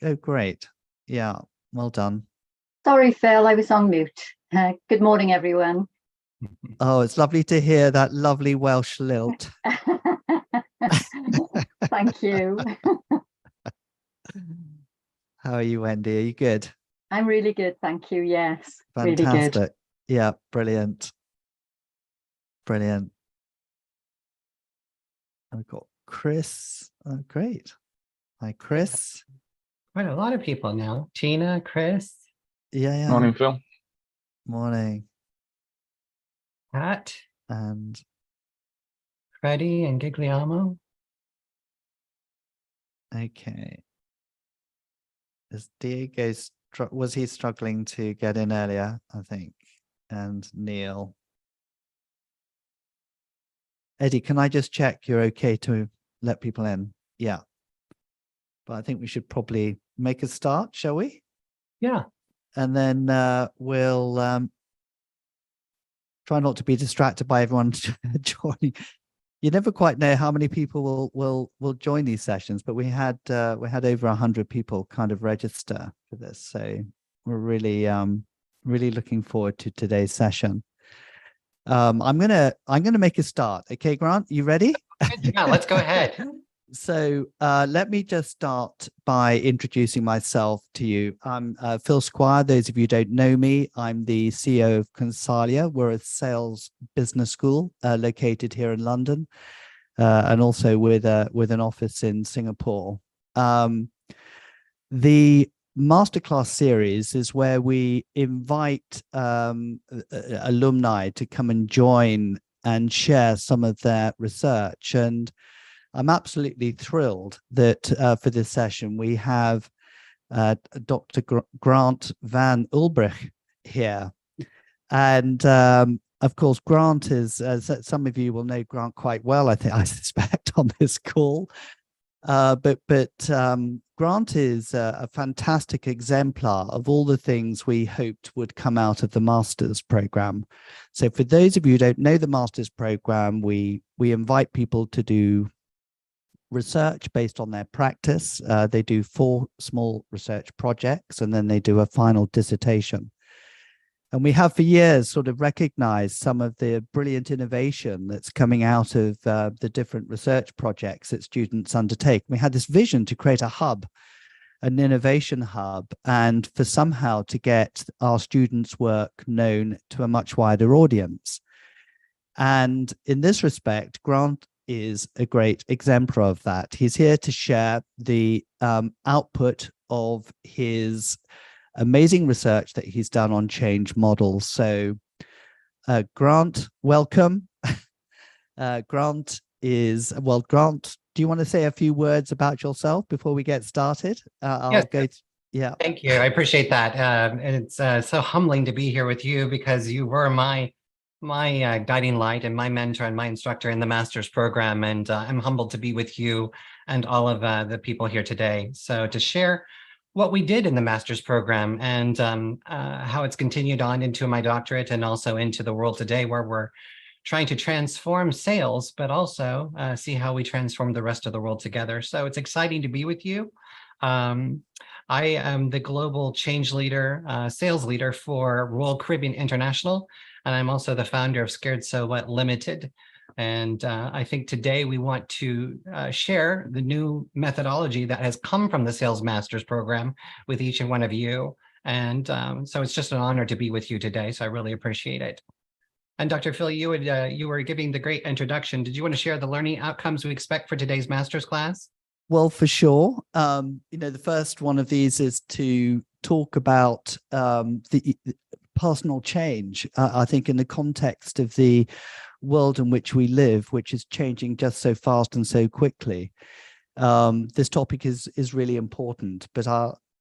Oh, great. Yeah, well done. Sorry, Phil, I was on mute. Good morning, everyone. Oh, it's lovely to hear that lovely Welsh lilt. Thank you. How are you, Wendy? Are you good? I'm really good, thank you. Yes, Fantastic. really good. Yeah, brilliant. Brilliant. And we've got Chris. Oh, great. Hi, Chris. Quite a lot of people now. Tina, Chris. Yeah. Morning, Phil. Morning. Pat. And Freddie and Gigliamo. okay. Is Diego, was he struggling to get in earlier, I think? And Neil. Eddie, can I just check you're okay to let people in? Yeah. But I think we should probably make a start, shall we? Yeah. And then we'll try not to be distracted by everyone joining. You never quite know how many people will join these sessions, but we had over 100 people kind of register for this, so we're really looking forward to today's session. I'm gonna make a start. Okay, Grant, you ready? Yeah, let's go ahead. So let me just start by introducing myself to you. I'm Phil Squire. Those of you who don't know me, I'm the CEO of Consalia. We're a sales business school located here in London, and also with an office in Singapore. The Masterclass series is where we invite alumni to come and join and share some of their research. And I'm absolutely thrilled that for this session, we have Dr. Grant Van Ulbrich here. And of course, Grant is, as some of you will know Grant quite well, I suspect, on this call. But Grant is a fantastic exemplar of all the things we hoped would come out of the Masters program. So for those of you who don't know the Masters program, we invite people to do research based on their practice. They do 4 small research projects, and then they do a final dissertation. And we have for years sort of recognized some of the brilliant innovation that's coming out of the different research projects that students undertake. We had this vision to create a hub, an innovation hub, and for somehow to get our students' work known to a much wider audience. And in this respect, Grant is a great exemplar of that. He's here to share the output of his amazing research that he's done on change models. So Grant, welcome. Grant, do you want to say a few words about yourself before we get started? Yes. Yeah. Thank you. I appreciate that. And it's so humbling to be here with you, because you were my guiding light and my mentor and my instructor in the master's program. And I'm humbled to be with you and all of the people here today. So to share what we did in the master's program and how it's continued on into my doctorate and also into the world today, where we're trying to transform sales, but also see how we transform the rest of the world together. So it's exciting to be with you. I am the global change leader, sales leader for Royal Caribbean International, and I'm also the founder of Scared So What Limited. And I think today we want to share the new methodology that has come from the Sales Masters program with each and one of you. And so it's just an honor to be with you today. So I really appreciate it. And Dr. Phil, you were giving the great introduction. Did you want to share the learning outcomes we expect for today's master's class? Well, for sure. The first one of these is to talk about the personal change. I think in the context of the world in which we live, which is changing just so fast and so quickly, this topic is really important. But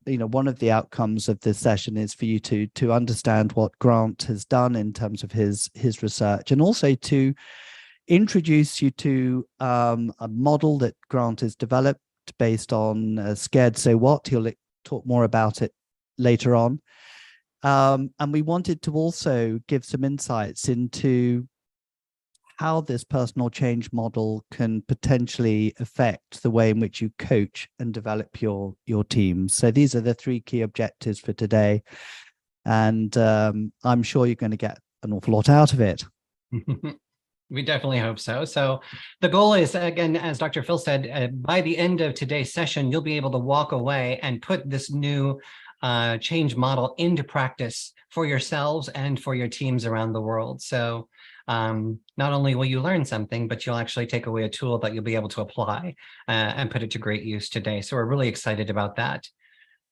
one of the outcomes of this session is for you to understand what Grant has done in terms of his research, and also to introduce you to a model that Grant has developed based on Scared So What. He'll talk more about it later on. And we wanted to also give some insights into how this personal change model can potentially affect the way in which you coach and develop your team. So these are the 3 key objectives for today. And I'm sure you're going to get an awful lot out of it. We definitely hope so. So the goal is, again, as Dr. Phil said, by the end of today's session, you'll be able to walk away and put this new change model into practice for yourselves and for your teams around the world. So not only will you learn something, but you'll actually take away a tool that you'll be able to apply and put it to great use today. So we're really excited about that.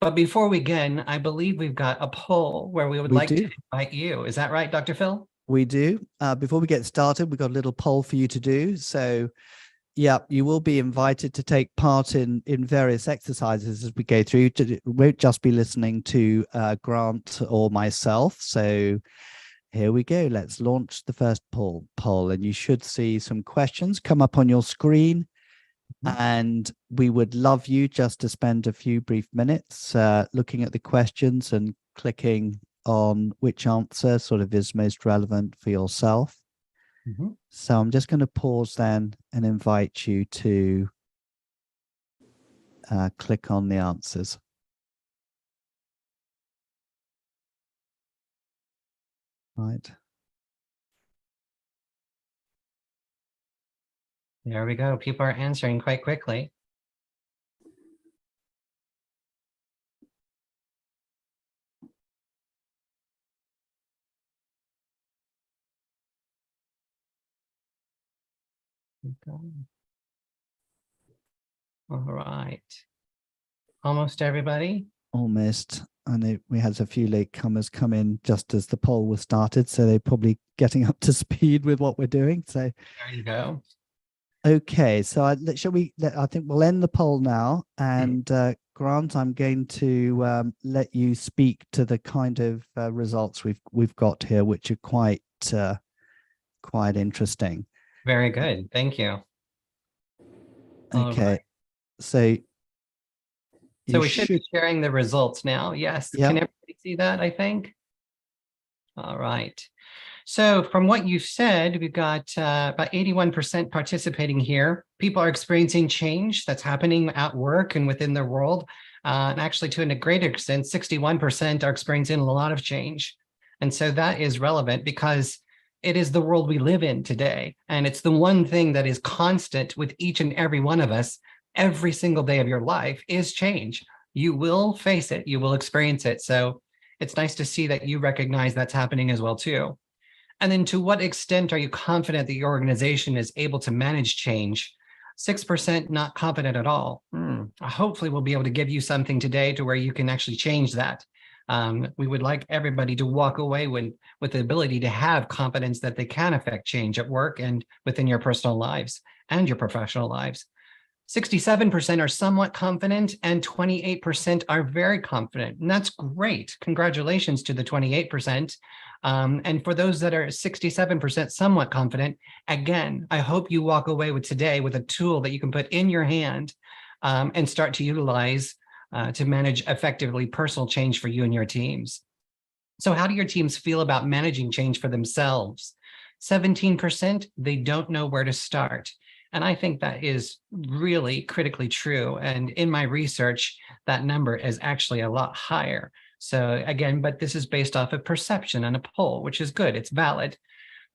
But before we begin, I believe we've got a poll where we would like to invite you. Is that right, Dr. Phil? We do. Before we get started, we've got a little poll for you to do. So yeah, you will be invited to take part in various exercises as we go through. We won't just be listening to Grant or myself. So here we go. Let's launch the first poll, and you should see some questions come up on your screen. And we would love you just to spend a few brief minutes looking at the questions and clicking on which answer sort of is most relevant for yourself. So I'm just going to pause then and invite you to click on the answers. Right. There we go. People are answering quite quickly. All right. Almost everybody? Almost. I know we had a few latecomers come in just as the poll was started, so they're probably getting up to speed with what we're doing. So there you go. Okay, so I think we'll end the poll now. And Grant, I'm going to let you speak to the kind of results we've got here, which are quite interesting. Very good. Thank you. Okay, right. So we should be sharing the results now. Yes. Can everybody see that, I think? All right. So from what you've said, we've got about 81% participating here. People are experiencing change that's happening at work and within their world. And actually, to a greater extent, 61% are experiencing a lot of change. And so that is relevant because it is the world we live in today. And it's the one thing that is constant with each and every one of us every single day of your life is change. You will face it. You will experience it. So it's nice to see that you recognize that's happening as well, too. And then to what extent are you confident that your organization is able to manage change? 6% not confident at all. Hopefully we'll be able to give you something today to where you can actually change that. We would like everybody to walk away with the ability to have confidence that they can affect change at work and within your personal lives and your professional lives. 67% are somewhat confident and 28% are very confident. And that's great. Congratulations to the 28%. And for those that are 67% somewhat confident, again, I hope you walk away with today with a tool that you can put in your hand and start to utilize to manage effectively personal change for you and your teams. So how do your teams feel about managing change for themselves? 17%, they don't know where to start. And I think that is really critically true. And in my research, that number is actually a lot higher. So again, but this is based off of perception and a poll, which is good. It's valid.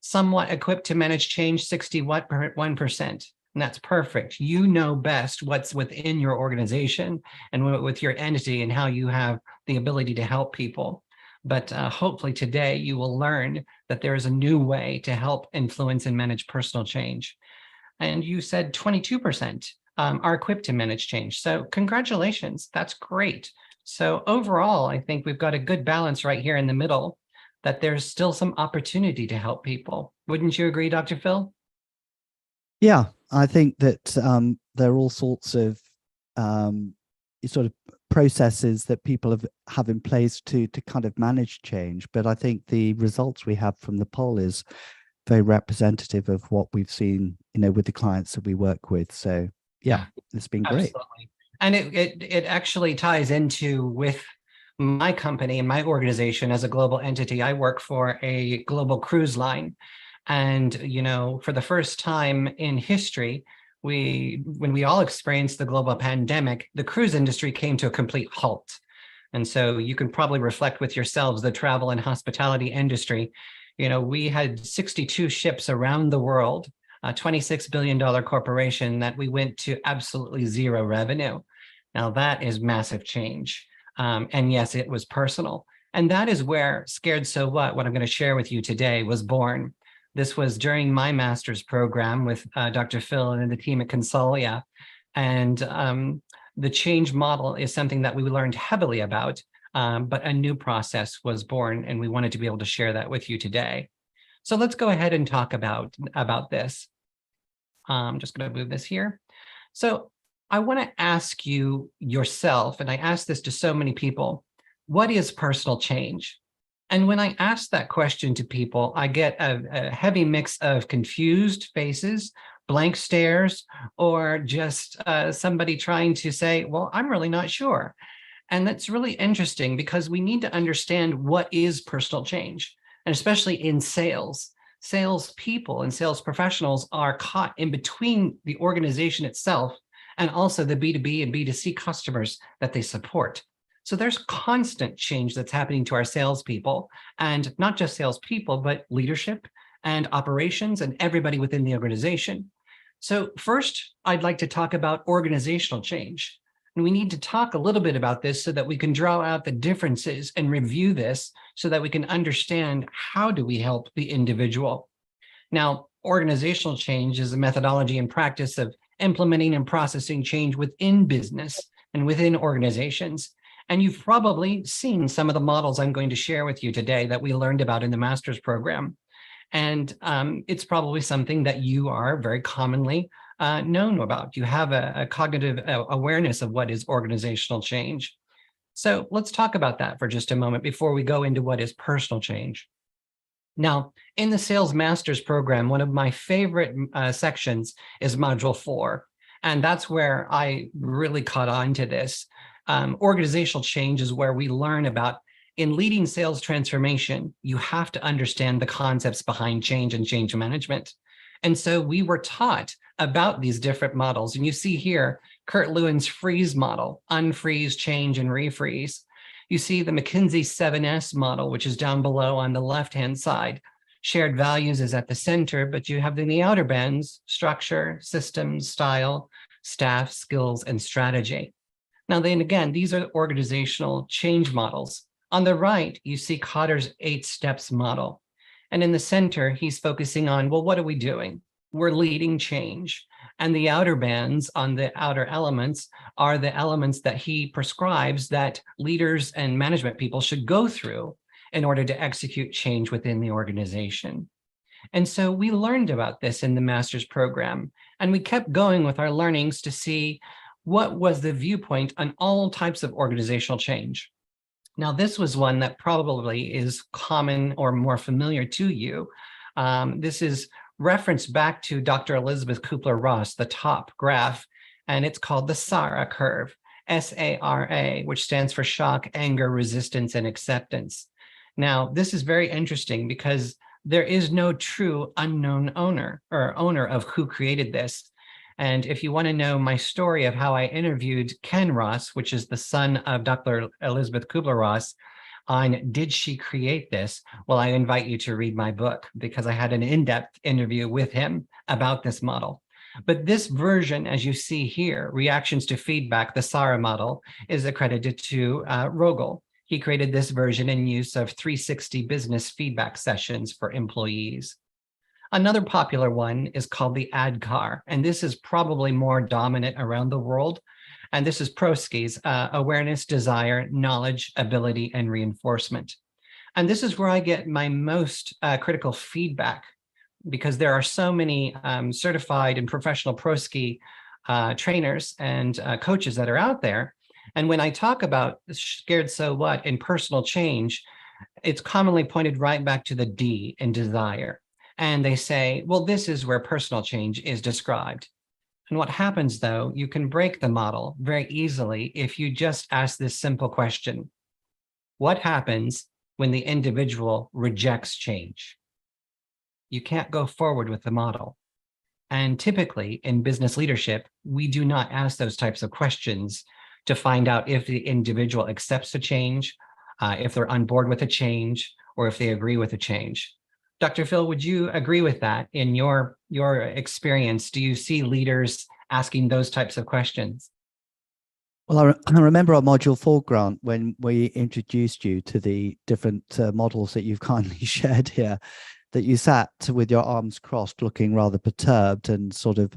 Somewhat equipped to manage change, 61%. And that's perfect. You know best what's within your organization and with your entity and how you have the ability to help people. But hopefully today you will learn that there is a new way to help influence and manage personal change. And you said 22% are equipped to manage change. So congratulations, that's great. So overall, I think we've got a good balance right here in the middle, that there's still some opportunity to help people. Wouldn't you agree, Dr. Phil? Yeah, I think that there are all sorts of sort of processes that people have in place to kind of manage change. But I think the results we have from the poll is very representative of what we've seen, with the clients that we work with. So yeah, it's been great. Absolutely. And it actually ties into with my company and my organization as a global entity. I work for a global cruise line, And, you know, for the first time in history, when we all experienced the global pandemic, the cruise industry came to a complete halt. And so you can probably reflect with yourselves the travel and hospitality industry. You know, we had 62 ships around the world, a $26 billion corporation that we went to absolutely zero revenue. Now that is massive change. And yes, it was personal. And that is where Scared So What I'm going to share with you today, was born. This was during my master's program with Dr. Phil and the team at Consalia. And the change model is something that we learned heavily about, but a new process was born, and we wanted to be able to share that with you today. So let's go ahead and talk about this. I'm just going to move this here. So I want to ask you yourself, and I ask this to so many people, what is personal change? And when I ask that question to people, I get a heavy mix of confused faces, blank stares, or just somebody trying to say, well, I'm really not sure. And that's really interesting, because we need to understand what is personal change. And especially in sales, salespeople and sales professionals are caught in between the organization itself and also the B2B and B2C customers that they support. So there's constant change that's happening to our salespeople, and not just salespeople, but leadership and operations and everybody within the organization. So first, I'd like to talk about organizational change. And we need to talk a little bit about this so that we can draw out the differences and review this so that we can understand how do we help the individual. Now, organizational change is a methodology and practice of implementing and processing change within business and within organizations. And you've probably seen some of the models I'm going to share with you today that we learned about in the master's program. And it's probably something that you are very commonly known about. You have a cognitive awareness of what is organizational change. So let's talk about that for just a moment before we go into what is personal change. Now, in the Sales Masters program, one of my favorite sections is Module 4. And that's where I really caught on to this. Organizational change is where we learn about, in leading sales transformation, you have to understand the concepts behind change and change management. And so we were taught about these different models. And you see here, Kurt Lewin's freeze model, unfreeze, change, and refreeze. You see the McKinsey 7S model, which is down below on the left-hand side. Shared values is at the center, but you have in the outer bands, structure, systems, style, staff, skills, and strategy. Now, then again, these are organizational change models. On the right, you see Kotter's 8 steps model. And in the center, he's focusing on, well, what are we doing? We're leading change. And the outer bands on the outer elements are the elements that he prescribes that leaders and management people should go through in order to execute change within the organization. And so we learned about this in the master's program, and we kept going with our learnings to see what was the viewpoint on all types of organizational change. Now, this was one that probably is common or more familiar to you. This is referenced back to Dr. Elizabeth Kubler-Ross, the top graph, and it's called the SARA curve, S-A-R-A, which stands for shock, anger, resistance, and acceptance. Now, this is very interesting because there is no true unknown owner of who created this. And if you want to know my story of how I interviewed Ken Ross, which is the son of Dr. Elizabeth Kubler-Ross, on did she create this? Well, I invite you to read my book because I had an in-depth interview with him about this model. But this version, as you see here, reactions to feedback, the SARA model, is accredited to Rogel. He created this version in use of 360 business feedback sessions for employees. Another popular one is called the ADKAR, and this is probably more dominant around the world. And this is Prosky's awareness, desire, knowledge, ability, and reinforcement. And this is where I get my most critical feedback, because there are so many certified and professional Prosky trainers and coaches that are out there. And when I talk about Scared So What in personal change, it's commonly pointed right back to the D in desire. And they say, well, this is where personal change is described. And what happens, though, you can break the model very easily if you just ask this simple question. What happens when the individual rejects change? you can't go forward with the model. And typically in business leadership, we do not ask those types of questions to find out if the individual accepts a change, if they're on board with a change, or if they agree with a change. Dr. Phil, would you agree with that in your experience? Do you see leaders asking those types of questions? Well, I remember our Module 4 grant when we introduced you to the different models that you've kindly shared here, that you sat with your arms crossed, looking rather perturbed and sort of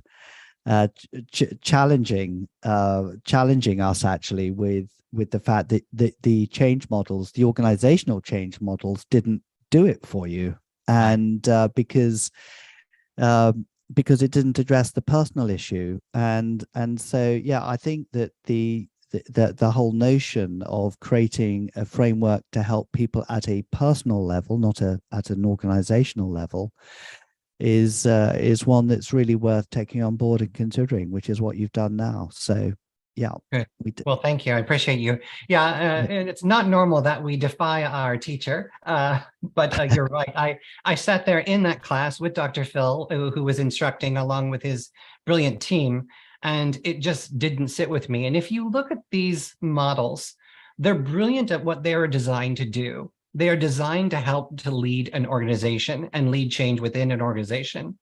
challenging us actually with the fact that the change models, the organizational change models, didn't do it for you, and because it didn't address the personal issue, and so yeah, I think that the whole notion of creating a framework to help people at a personal level, not at an organizational level, is one that's really worth taking on board and considering, which is what you've done now. So yeah. Good. Well, thank you. I appreciate you. Yeah, and it's not normal that we defy our teacher, but you're right. I sat there in that class with Dr. Phil, who was instructing along with his brilliant team, and it just didn't sit with me. And if you look at these models, they're brilliant at what they are designed to do. They are designed to help to lead an organization and lead change within an organization.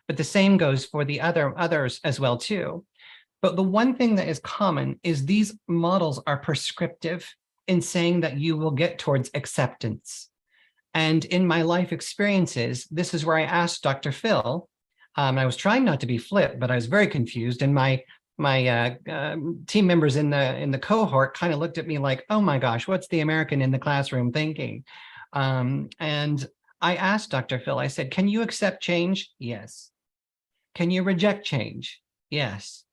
But the same goes for the others as well too. But the one thing that is common is these models are prescriptive in saying that you will get towards acceptance. And in my life experiences, this is where I asked Dr. Phil, I was trying not to be flip, but I was very confused. And my team members in the cohort kind of looked at me like, oh my gosh, what's the American in the classroom thinking? And I asked Dr. Phil, I said, can you accept change? Yes. Can you reject change? Yes.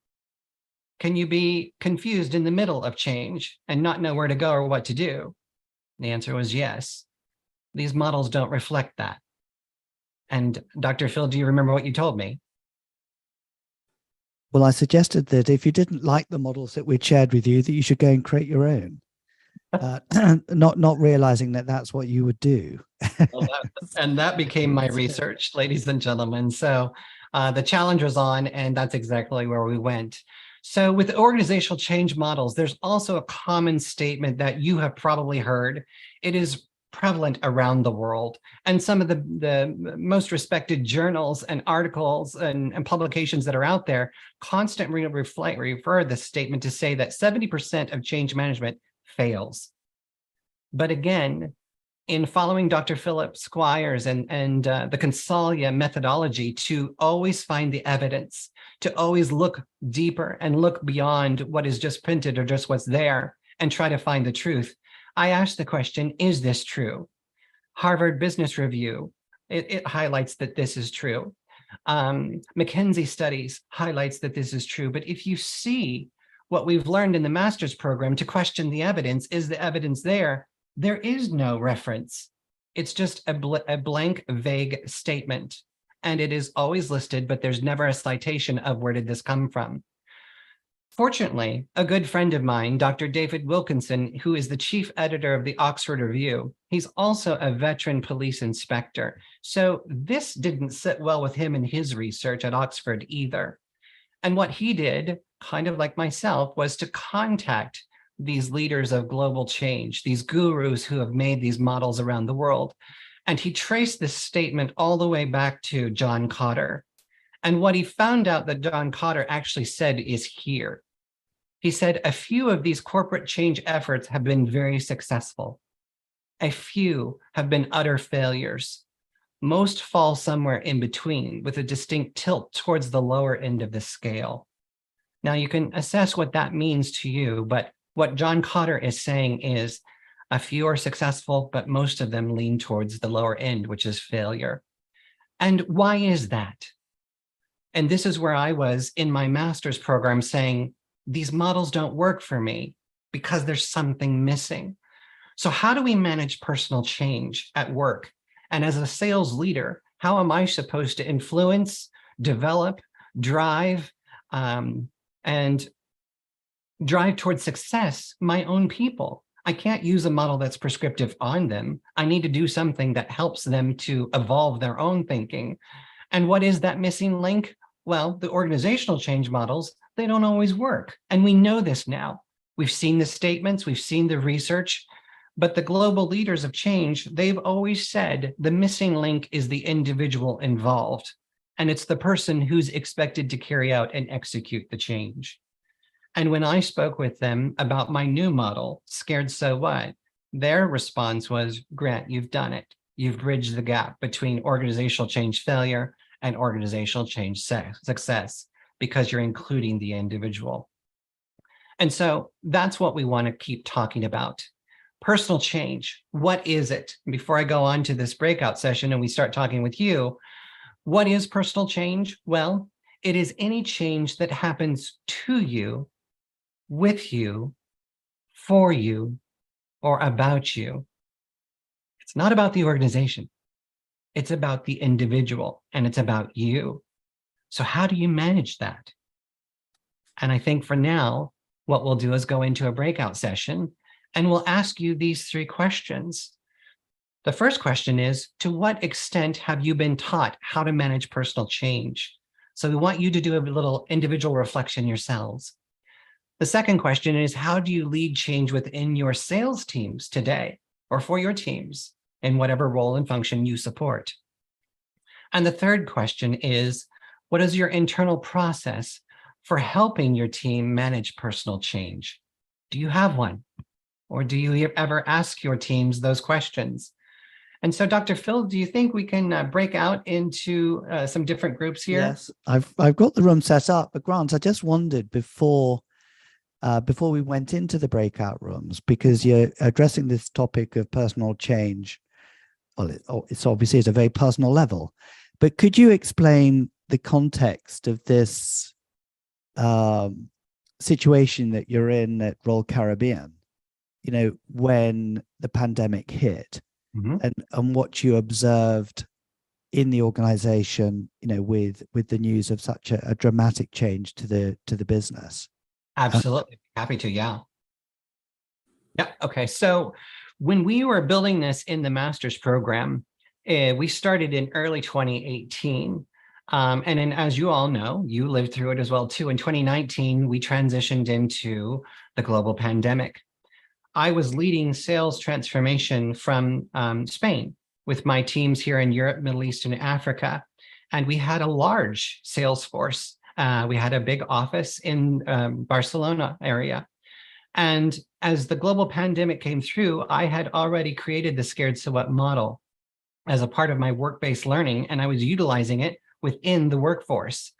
Can you be confused in the middle of change and not know where to go or what to do? The answer was yes. These models don't reflect that. And Dr. Phil, do you remember what you told me? Well, I suggested that if you didn't like the models that we'd shared with you, that you should go and create your own, not realizing that that's what you would do. And that became my research, ladies and gentlemen. So the challenge was on, and that's exactly where we went. So with organizational change models, there's also a common statement that you have probably heard. It is prevalent around the world. And some of the most respected journals and articles and publications that are out there constantly refer this statement to say that 70% of change management fails. But again, in following Dr. Philip Squires and the Consalia methodology to always find the evidence, to always look deeper and look beyond what is just printed or just what's there and try to find the truth, I asked the question, is this true? Harvard Business Review, it highlights that this is true. McKinsey Studies highlights that this is true. But if you see what we've learned in the master's program to question the evidence, is the evidence there? There is no reference. It's just a blank, vague statement. And it is always listed, but there's never a citation of where did this come from. Fortunately, a good friend of mine, Dr. David Wilkinson, who is the chief editor of the Oxford Review, he's also a veteran police inspector. So this didn't sit well with him in his research at Oxford either. And what he did, kind of like myself, was to contact these leaders of global change, these gurus who have made these models around the world. And he traced this statement all the way back to John Kotter. And what he found out that John Kotter actually said is here. He said, a few of these corporate change efforts have been very successful. A few have been utter failures. Most fall somewhere in between with a distinct tilt towards the lower end of the scale. Now you can assess what that means to you, but what John Kotter is saying is a few are successful, but most of them lean towards the lower end, which is failure. And why is that? And this is where I was in my master's program saying, these models don't work for me because there's something missing. So how do we manage personal change at work? And as a sales leader, how am I supposed to influence, develop, drive, and drive towards success my own people? I can't use a model that's prescriptive on them. I need to do something that helps them to evolve their own thinking. And what is that missing link? Well, the organizational change models, they don't always work. And we know this now. We've seen the statements, we've seen the research, but the global leaders of change, they've always said the missing link is the individual involved. And it's the person who's expected to carry out and execute the change. And when I spoke with them about my new model, Scared So What, their response was, Grant, you've done it. You've bridged the gap between organizational change failure and organizational change success because you're including the individual. And so that's what we want to keep talking about. Personal change, what is it? Before I go on to this breakout session and we start talking with you, what is personal change? Well, it is any change that happens to you, with you, for you, or about you. It's not about the organization. It's about the individual, and it's about you. So how do you manage that? And I think for now, what we'll do is go into a breakout session, and we'll ask you these 3 questions. The first question is, to what extent have you been taught how to manage personal change? So we want you to do a little individual reflection yourselves. The second question is, how do you lead change within your sales teams today, or for your teams, in whatever role and function you support? And the third question is, what is your internal process for helping your team manage personal change? Do you have one? Or do you ever ask your teams those questions? And so, Dr. Phil, do you think we can break out into some different groups here? Yes, I've got the room set up, but Grant, I just wondered before we went into the breakout rooms, because you're addressing this topic of personal change. Well, it's obviously at a very personal level, but could you explain the context of this situation that you're in at Royal Caribbean, when the pandemic hit, and what you observed in the organization, with the news of such a dramatic change to the business? Absolutely. Happy to. Yeah. Okay. So when we were building this in the master's program, we started in early 2018. And then, as you all know, you lived through it as well, too. In 2019, we transitioned into the global pandemic. I was leading sales transformation from Spain with my teams here in Europe, Middle East, and Africa. And we had a large sales force. We had a big office in Barcelona area. And as the global pandemic came through, I had already created the Scared So What model as a part of my work-based learning, and I was utilizing it within the workforce.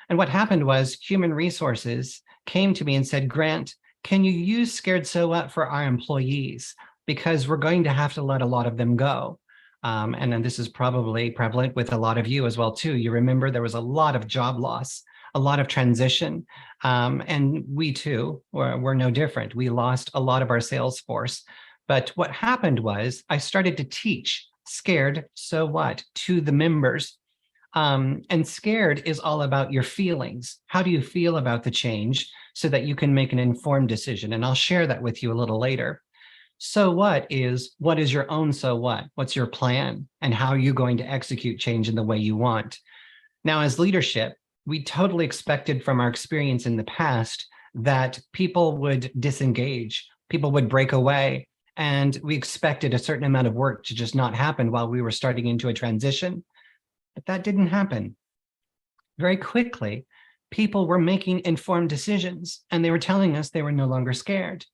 And what happened was human resources came to me and said, Grant, can you use Scared So What for our employees? Because we're going to have to let a lot of them go. And then this is probably prevalent with a lot of you as well, too. You remember there was a lot of job loss, a lot of transition. And we too were no different. We lost a lot of our sales force. But what happened was I started to teach Scared So What to the members. And Scared is all about your feelings. How do you feel about the change so that you can make an informed decision? And I'll share that with you a little later. So what is your own so what? What's your plan? And how are you going to execute change in the way you want? Now, as leadership, we totally expected from our experience in the past that people would disengage, people would break away, and we expected a certain amount of work to just not happen while we were starting into a transition. But that didn't happen. Very quickly, people were making informed decisions, and they were telling us they were no longer scared.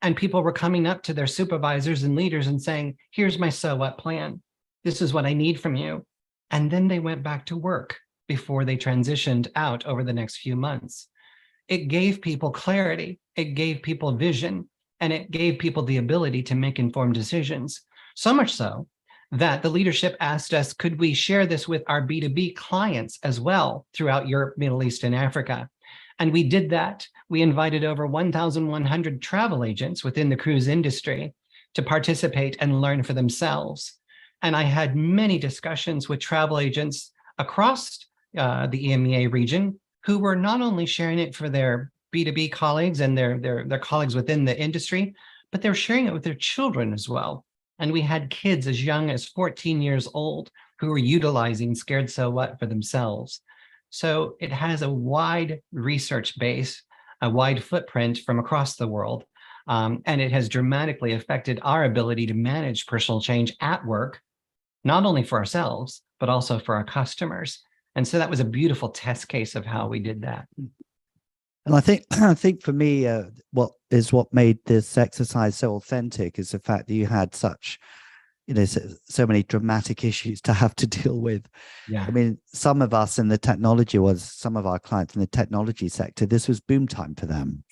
And people were coming up to their supervisors and leaders and saying, here's my so what plan. This is what I need from you. And then they went back to work before they transitioned out over the next few months. It gave people clarity, it gave people vision, and it gave people the ability to make informed decisions. So much so that the leadership asked us, could we share this with our B2B clients as well throughout Europe, Middle East, and Africa? And we did that. We invited over 1,100 travel agents within the cruise industry to participate and learn for themselves. And I had many discussions with travel agents across the EMEA region who were not only sharing it for their B2B colleagues and their colleagues within the industry, but they were sharing it with their children as well. And we had kids as young as 14 years old who were utilizing Scared So What for themselves. So it has a wide research base, a wide footprint from across the world. And it has dramatically affected our ability to manage personal change at work, not only for ourselves, but also for our customers. And so that was a beautiful test case of how we did that. And I think for me, what made this exercise so authentic is the fact that you had such, so many dramatic issues to have to deal with. Yeah. I mean, some of our clients in the technology sector, this was boom time for them.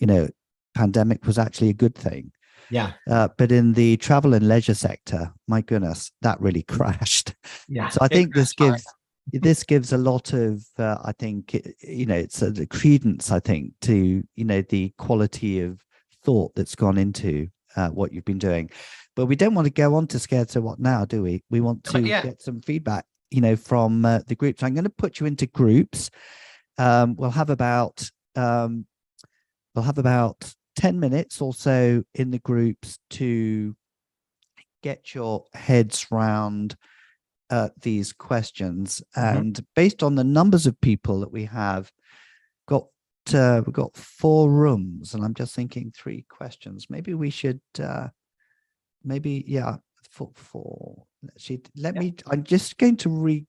Pandemic was actually a good thing. Yeah. But in the travel and leisure sector, my goodness, that really crashed. Yeah. So I think this gives a lot of, I think, it's a credence, I think, to, the quality of thought that's gone into what you've been doing. But we don't want to go on to Scared So What now, do we? We want to get some feedback, from the group. So I'm going to put you into groups. We'll have about 10 minutes or so in the groups to get your heads round these questions. And based on the numbers of people that we have we've got 4 rooms, and I'm just thinking 3 questions. Maybe we should four. I'm just going to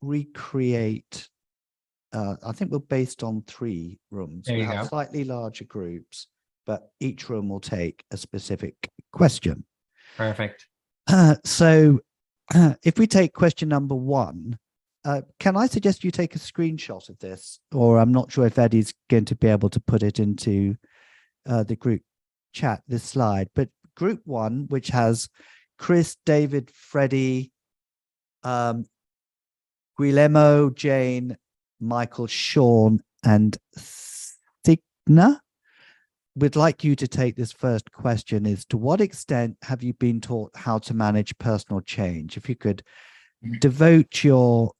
recreate. I think we're based on 3 rooms. There We you have go. slightly larger groups, but each room will take a specific question. Perfect. So if we take question number 1, can I suggest you take a screenshot of this? Or I'm not sure if Eddie's going to be able to put it into the group chat, this slide. But group 1, which has Chris, David, Freddie, Guillermo, Jane, Michael, Sean, and Signa, would like you to take this first question: is to what extent have you been taught how to manage personal change? If you could devote your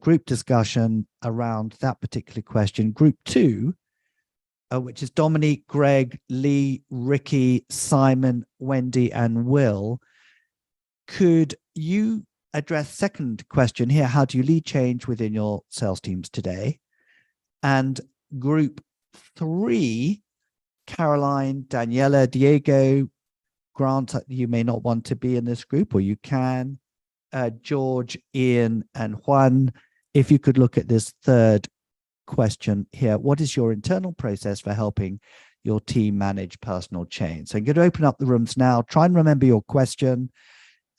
group discussion around that particular question. Group 2, which is Dominique, Greg, Lee, Ricky, Simon, Wendy, and Will, could you address second question here: how do you lead change within your sales teams today? And group 3, Caroline, Daniela, Diego, Grant, you may not want to be in this group, or you can. George, Ian, and Juan, if you could look at this third question here: what is your internal process for helping your team manage personal change? So I'm going to open up the rooms now. Try and remember your question,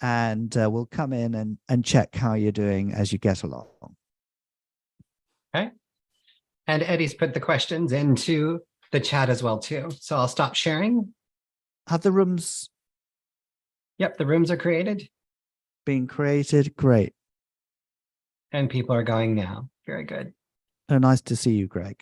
and we'll come in and check how you're doing as you get along. Okay. And Eddie's put the questions into the chat as well, too. So I'll stop sharing. Have the rooms? Yep, the rooms are created. Being created. Great. And people are going now. Very good. Oh, nice to see you, Greg.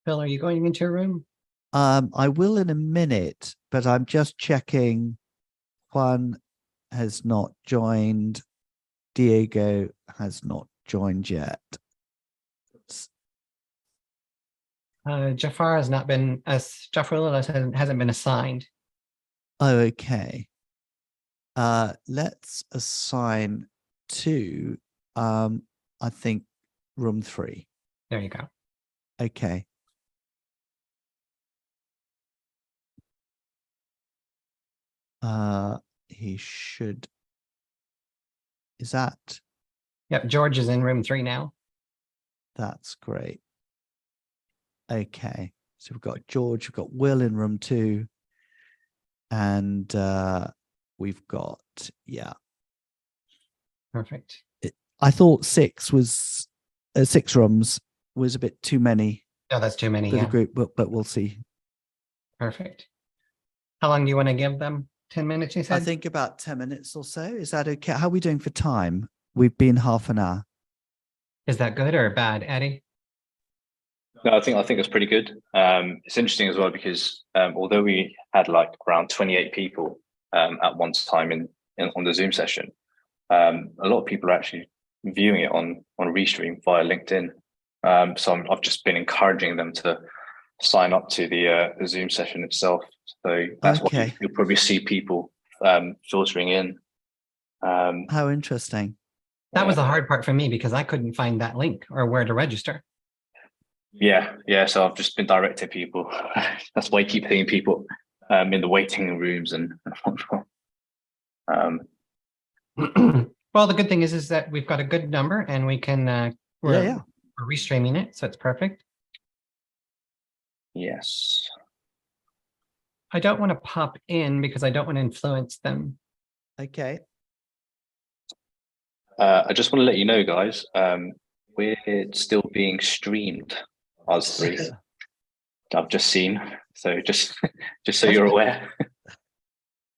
Phil, are you going into a room? I will in a minute, but I'm just checking. Juan has not joined. Diego has not joined yet. Jafar has not been, Jafar hasn't been assigned. Oh, okay. Let's assign to, I think, room 3. There you go. Okay. He should. Is that? Yep, George is in room 3 now. That's great. Okay. So we've got George, we've got Will in room 2. And we've got, Perfect. I thought 6 rooms was a bit too many. Oh, that's too many. For the group, but we'll see. Perfect. How long do you want to give them? 10 minutes, you said? I think about 10 minutes or so. Is that okay? How are we doing for time? We've been half an hour. Is that good or bad, Eddie? No, I think it's pretty good. It's interesting as well because although we had like around 28 people at one time in on the Zoom session. A lot of people are actually viewing it on Restream via LinkedIn. So I've just been encouraging them to sign up to the Zoom session itself. So that's why you'll probably see people filtering in. How interesting. That was the hard part for me because I couldn't find that link or where to register. Yeah. So I've just been directing people. That's why I keep seeing people in the waiting rooms and whatnot. Well, the good thing is that we've got a good number and we can we're restreaming it, so it's perfect. Yes. I don't want to pop in because I don't want to influence them. Okay. I just want to let you know, guys, we're still being streamed, us three. I've just seen, so just so you're aware.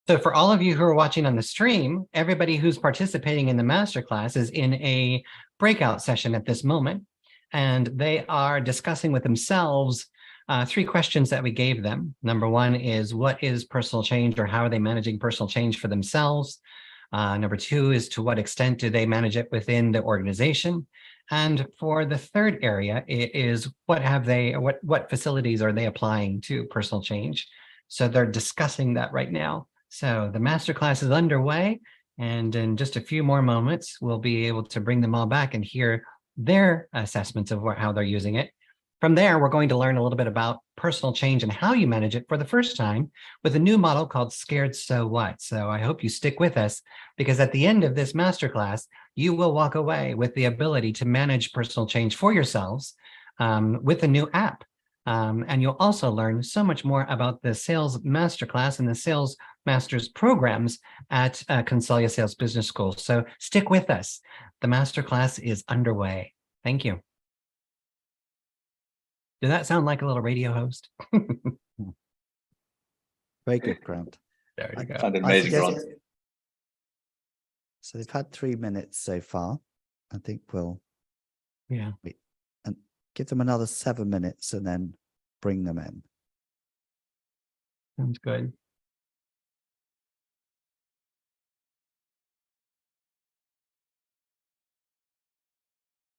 So for all of you who are watching on the stream, everybody who's participating in the masterclass is in a breakout session at this moment, and they are discussing with themselves 3 questions that we gave them. Number 1 is, what is personal change, or how are they managing personal change for themselves? Number 2 is, to what extent do they manage it within the organization? And for the third area, it is, what facilities are they applying to personal change? So they're discussing that right now. So the masterclass is underway, and in just a few more moments, we'll be able to bring them all back and hear their assessments of how they're using it. From there, we're going to learn a little bit about personal change and how you manage it for the first time with a new model called Scared So What. So I hope you stick with us, because at the end of this masterclass, you will walk away with the ability to manage personal change for yourselves with a new app. And you'll also learn so much more about the Sales Masterclass and the Sales Masters programs at Consalia Sales Business School. So stick with us. The Masterclass is underway. Thank you. Did that sound like a little radio host? Very good, Grant. There you go. Sounded amazing, Grant. So they've had 3 minutes so far. I think we'll and give them another 7 minutes and then bring them in. Sounds good.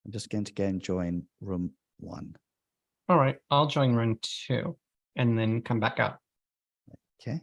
I'm just going to go and join room 1. All right, I'll join run 2 and then come back out. Okay.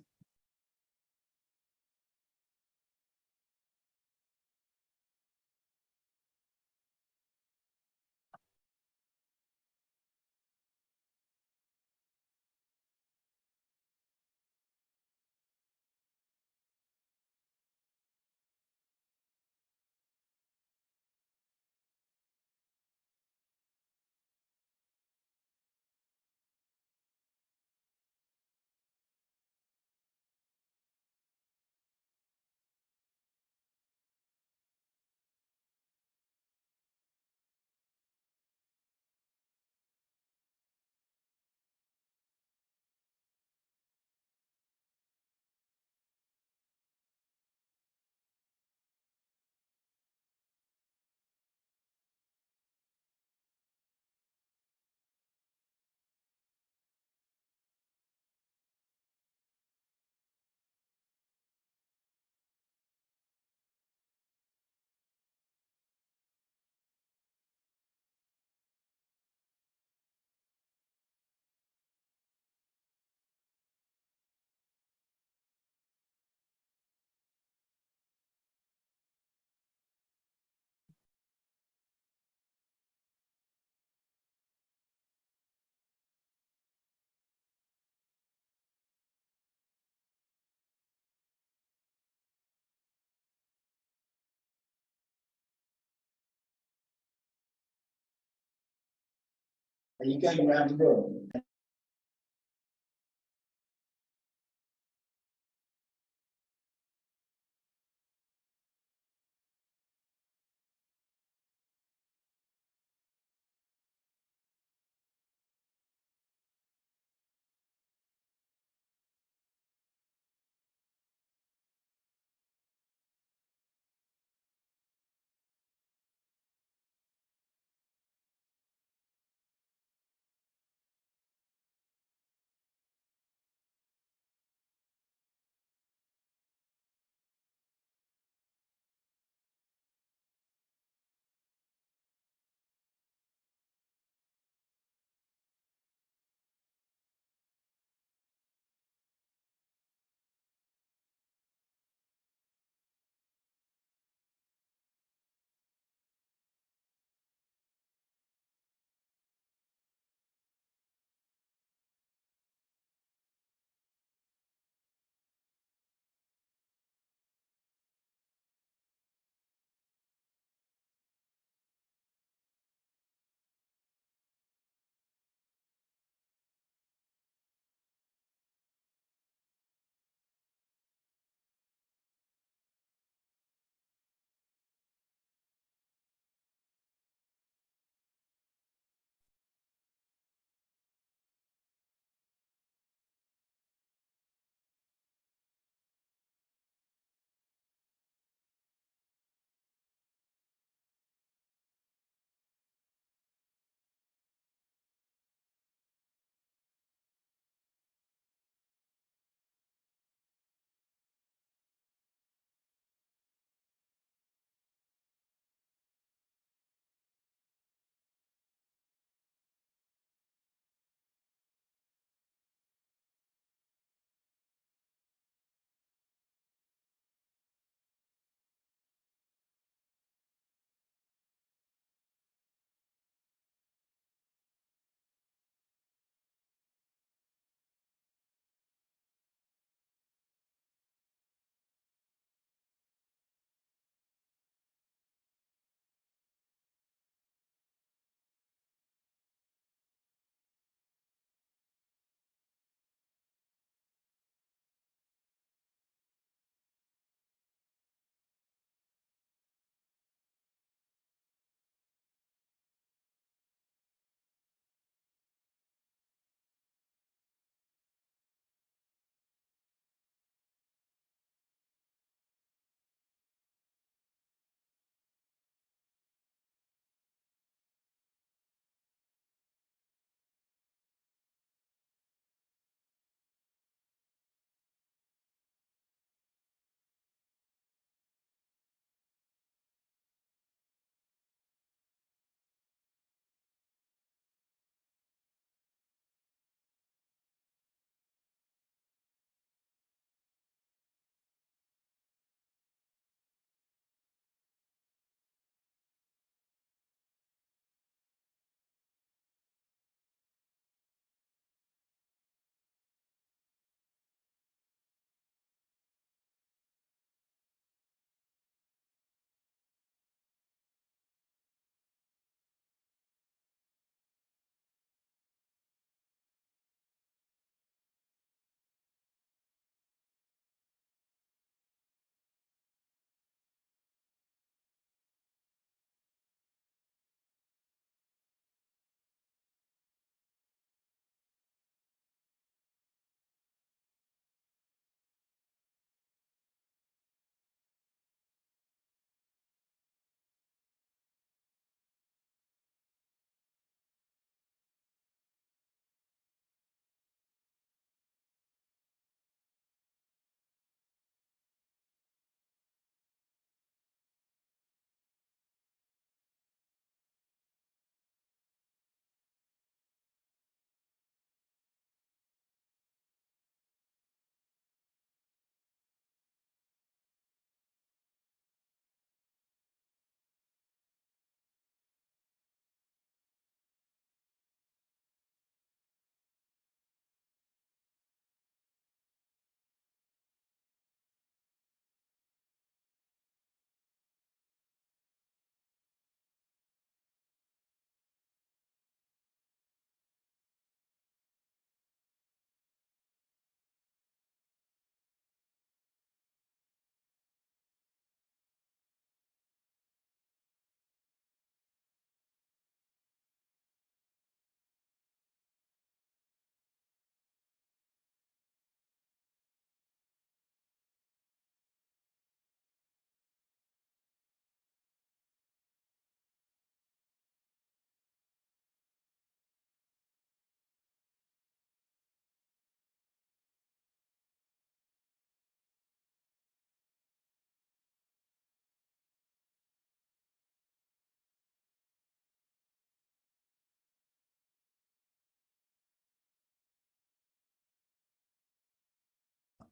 Are you going around the room?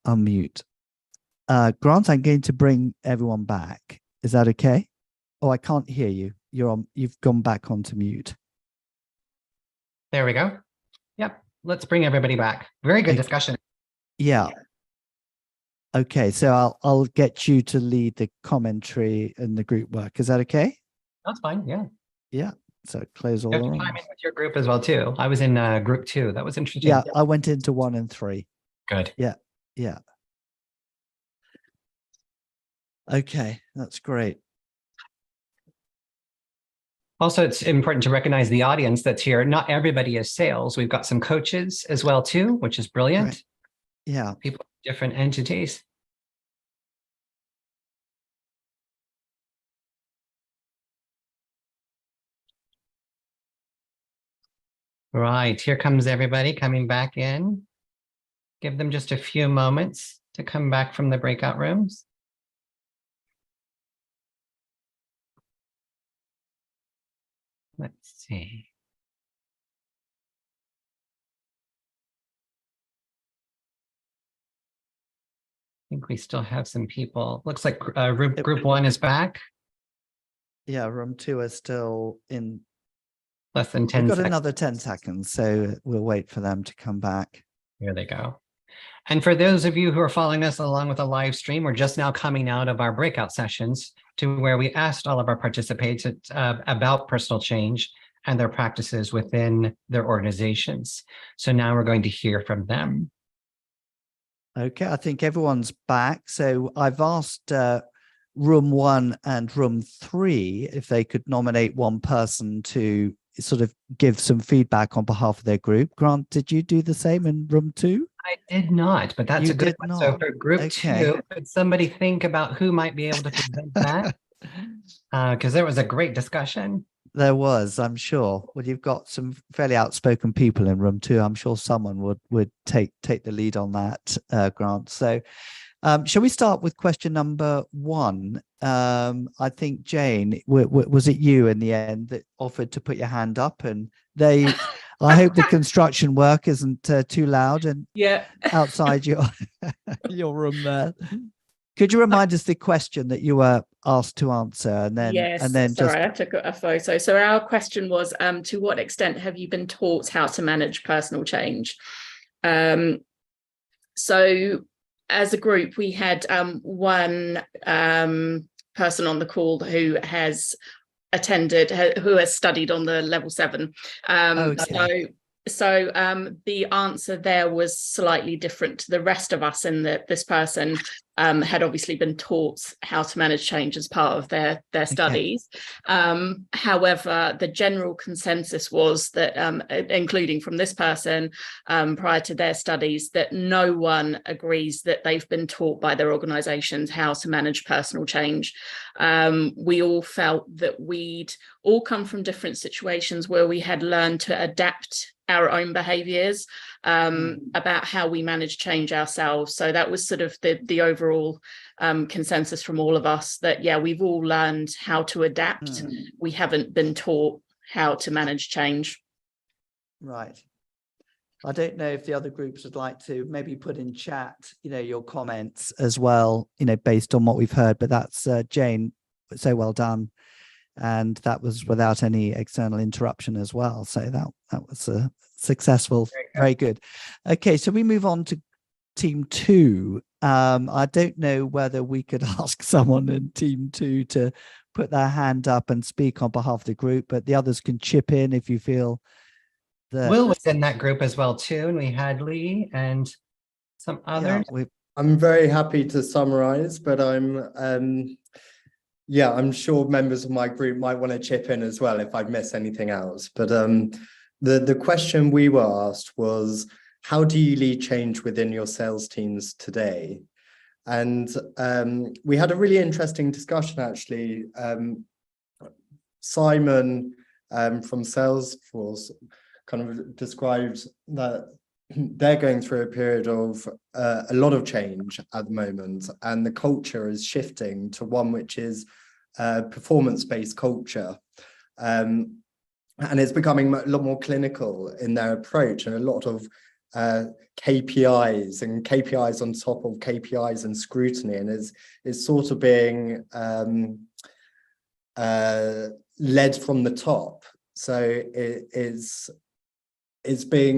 unmute. Grant, I'm going to bring everyone back. Is that okay? Oh, I can't hear you. You've gone back onto mute. There we go. Yep. Let's bring everybody back. Very good discussion. Yeah. Okay, so I'll get you to lead the commentary and the group work. Is that okay? That's fine. Yeah. Yeah. So close all You the have to rooms. chime in with your group as well too. I was in group 2. That was interesting. Yeah, I went into 1 and 3. Good. Yeah. Yeah. Okay, that's great. Also, it's important to recognize the audience that's here. Not everybody is sales. We've got some coaches as well too, which is brilliant. Right. Yeah. People, different entities. Right, here comes everybody coming back in. Give them just a few moments to come back from the breakout rooms. Let's see. I think we still have some people. Looks like group 1 is back. Yeah, room 2 is still in. Less than 10 We've got seconds. another 10 seconds, so we'll wait for them to come back. Here they go. And for those of you who are following us along with a live stream, we're just now coming out of our breakout sessions to where we asked all of our participants about personal change and their practices within their organizations. So now we're going to hear from them. Okay, I think everyone's back. So I've asked room 1 and room 3 if they could nominate one person to sort of give some feedback on behalf of their group. Grant, did you do the same in room 2? I did not, but that's a good one. So for group 2, could somebody think about who might be able to present that? Because there was a great discussion. There was, I'm sure. Well, you've got some fairly outspoken people in room 2. I'm sure someone would take the lead on that, Grant. So shall we start with question number 1? I think, Jane, was it you in the end that offered to put your hand up? And I hope the construction work isn't too loud and outside your room there. Could you remind us the question that you were asked to answer, and then I took a photo. So our question was, to what extent have you been taught how to manage personal change? So as a group, we had one person on the call who has studied on the level 7. So the answer there was slightly different to the rest of us, in that this person had obviously been taught how to manage change as part of their studies. However, the general consensus was that, including from this person prior to their studies, that no one agrees that they've been taught by their organisations how to manage personal change. We all felt that we'd all come from different situations where we had learned to adapt our own behaviours about how we manage change ourselves. So that was sort of the overall consensus from all of us, that we've all learned how to adapt. We haven't been taught how to manage change. Right. I don't know if the other groups would like to maybe put in chat, your comments as well, based on what we've heard. But that's Jane, so well done. And that was without any external interruption as well. So that was successful. Very good. Okay, so we move on to team 2. I don't know whether we could ask someone in team 2 to put their hand up and speak on behalf of the group, but the others can chip in if you feel that. Will was in that group as well too, and we had Lee and some others. I'm very happy to summarize, but I'm sure members of my group might want to chip in as well if I've missed anything else. But the question we were asked was, how do you lead change within your sales teams today? And we had a really interesting discussion, actually. Simon from Salesforce kind of described that they're going through a period of a lot of change at the moment, and the culture is shifting to one which is performance-based culture. And it's becoming a lot more clinical in their approach, and a lot of KPIs and KPIs on top of KPIs and scrutiny, and is sort of being led from the top. So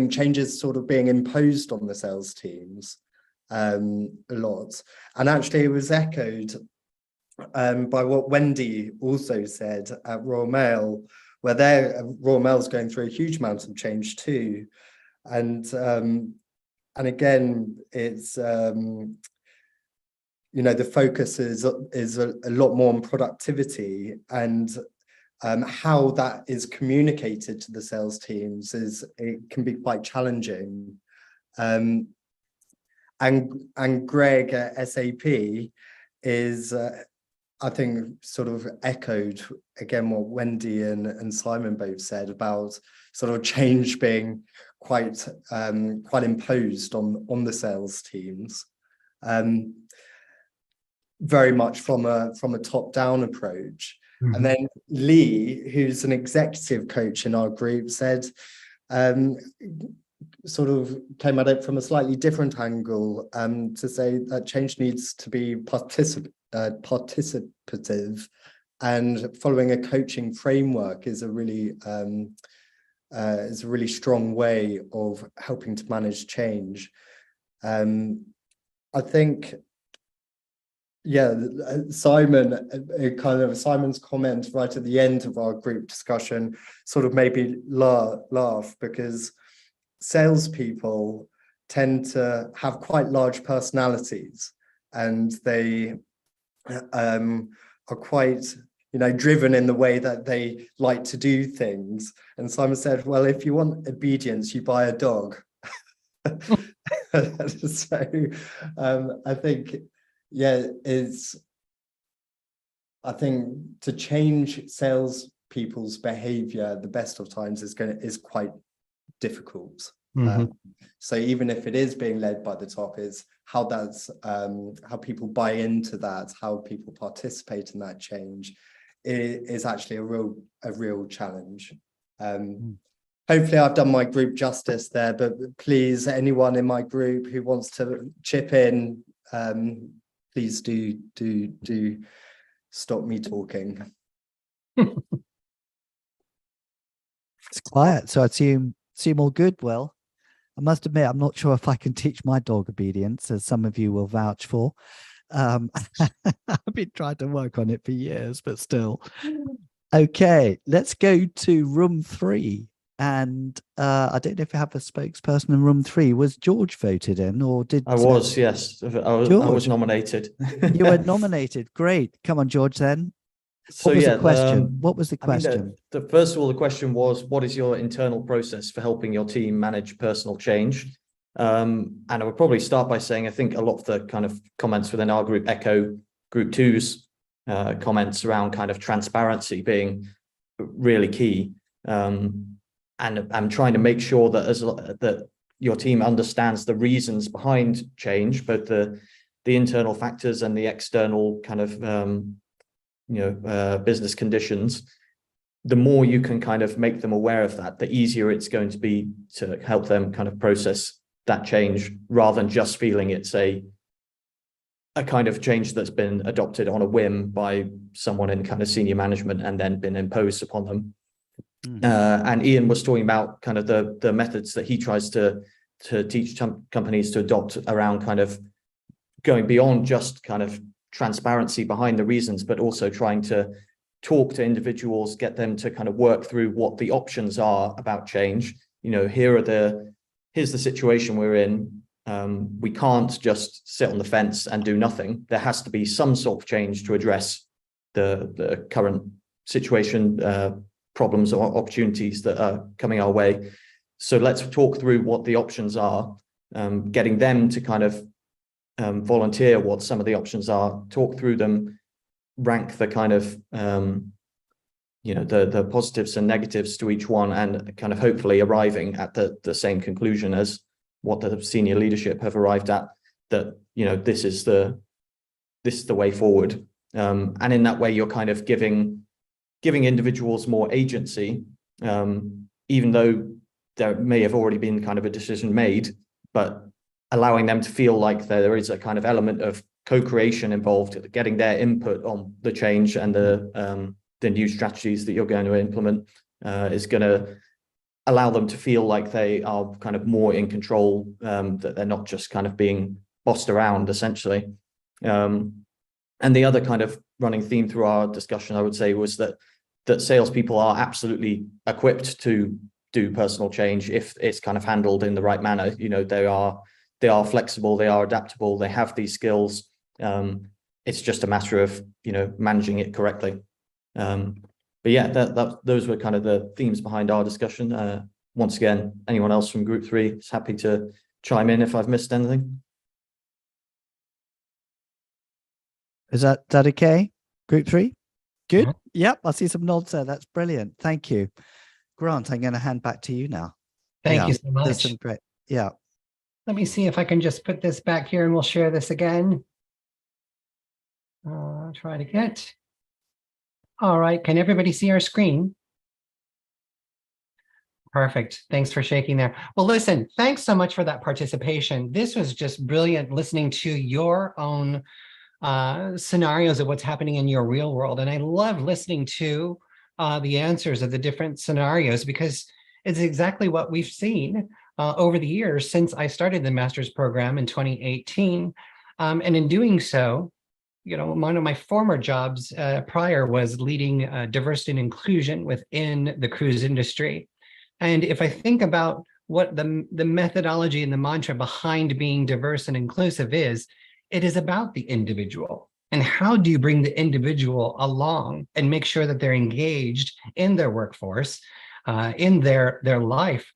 changes sort of being imposed on the sales teams a lot. And actually it was echoed by what Wendy also said at Royal Mail, where Royal Mail's going through a huge amount of change too. And again, it's the focus is a lot more on productivity, and how that is communicated to the sales teams it can be quite challenging. And Greg at SAP is I think sort of echoed again what Wendy and Simon both said about sort of change being quite imposed on the sales teams, very much from a top-down approach. Mm-hmm. And then Lee, who's an executive coach in our group, said sort of came at it from a slightly different angle, to say that change needs to be participative, and following a coaching framework is a really strong way of helping to manage change. I think, yeah, Simon's comment right at the end of our group discussion sort of made me laugh, because salespeople tend to have quite large personalities, and they are quite driven in the way that they like to do things. And Simon said, well, if you want obedience, you buy a dog. So I think, yeah, I think to change salespeople's behavior the best of times is quite difficult. Mm-hmm. So even if it is being led by the top, is how people buy into that, how people participate in that change is actually a real challenge. Hopefully I've done my group justice there, but please, anyone in my group who wants to chip in, please do stop me talking. It's quiet, so I assume all good. Well, I must admit, I'm not sure if I can teach my dog obedience, as some of you will vouch for. I've been trying to work on it for years, but still. Okay, let's go to room 3. And I don't know if you have a spokesperson in room 3. Was George voted in, or did I was? Yes, I was nominated. You were nominated. Great. Come on, George. Then. What was the question? What was the question? First of all, the question was, what is your internal process for helping your team manage personal change? And I would probably start by saying, I think a lot of the kind of comments within our group echo Group 2's comments around kind of transparency being really key. And I'm trying to make sure that that your team understands the reasons behind change, both the internal factors and the external kind of business conditions. The more you can kind of make them aware of that, the easier it's going to be to help them kind of process that change, rather than just feeling it's a kind of change that's been adopted on a whim by someone in kind of senior management and then been imposed upon them. And Ian was talking about kind of the methods that he tries to teach companies to adopt around kind of going beyond just kind of transparency behind the reasons, but also trying to talk to individuals, get them to kind of work through what the options are about change. Here's the situation we're in. We can't just sit on the fence and do nothing. There has to be some sort of change to address the current situation, problems or opportunities that are coming our way. So let's talk through what the options are, getting them to kind of volunteer what some of the options are, talk through them, rank the kind of the positives and negatives to each one, and kind of hopefully arriving at the same conclusion as what the senior leadership have arrived at, that this is the way forward. And in that way you're kind of giving individuals more agency, even though there may have already been kind of a decision made, but allowing them to feel like there is a kind of element of co-creation involved, getting their input on the change and the new strategies that you're going to implement is going to allow them to feel like they are kind of more in control, that they're not just kind of being bossed around, essentially. And the other kind of running theme through our discussion, I would say, was that salespeople are absolutely equipped to do personal change if it's kind of handled in the right manner. You know, they are flexible, they are adaptable, they have these skills. It's just a matter of, you know, managing it correctly. But yeah, those were kind of the themes behind our discussion. Once again, anyone else from Group 3 is happy to chime in if I've missed anything. Is that okay? Group 3? Good. Yeah. Yep, I see some nods there. That's brilliant. Thank you. Grant, I'm going to hand back to you now. Thank you so There's much. some great. Yeah. Let me see if I can just put this back here and we'll share this again. Try to get. All right. Can everybody see our screen? Perfect. Thanks for shaking there. Well, listen, thanks so much for that participation. This was just brilliant listening to your own scenarios of what's happening in your real world. And I love listening to the answers of the different scenarios, because it's exactly what we've seen over the years since I started the master's program in 2018. And in doing so, you know, one of my former jobs prior was leading diversity and inclusion within the cruise industry. And if I think about what the methodology and the mantra behind being diverse and inclusive is, it is about the individual. And how do you bring the individual along and make sure that they're engaged in their workforce, in their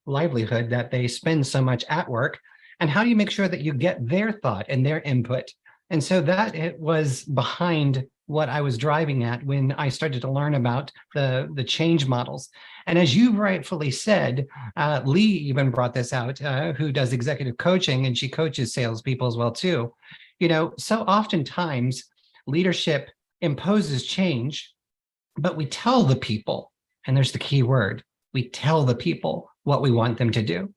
livelihood that they spend so much at work? And how do you make sure that you get their thought and their input? And so that it was behind what I was driving at when I started to learn about the change models. And as you rightfully said, Lee even brought this out, who does executive coaching, and she coaches salespeople as well too. You know, so oftentimes leadership imposes change, but we tell the people, and there's the key word, we tell the people what we want them to do.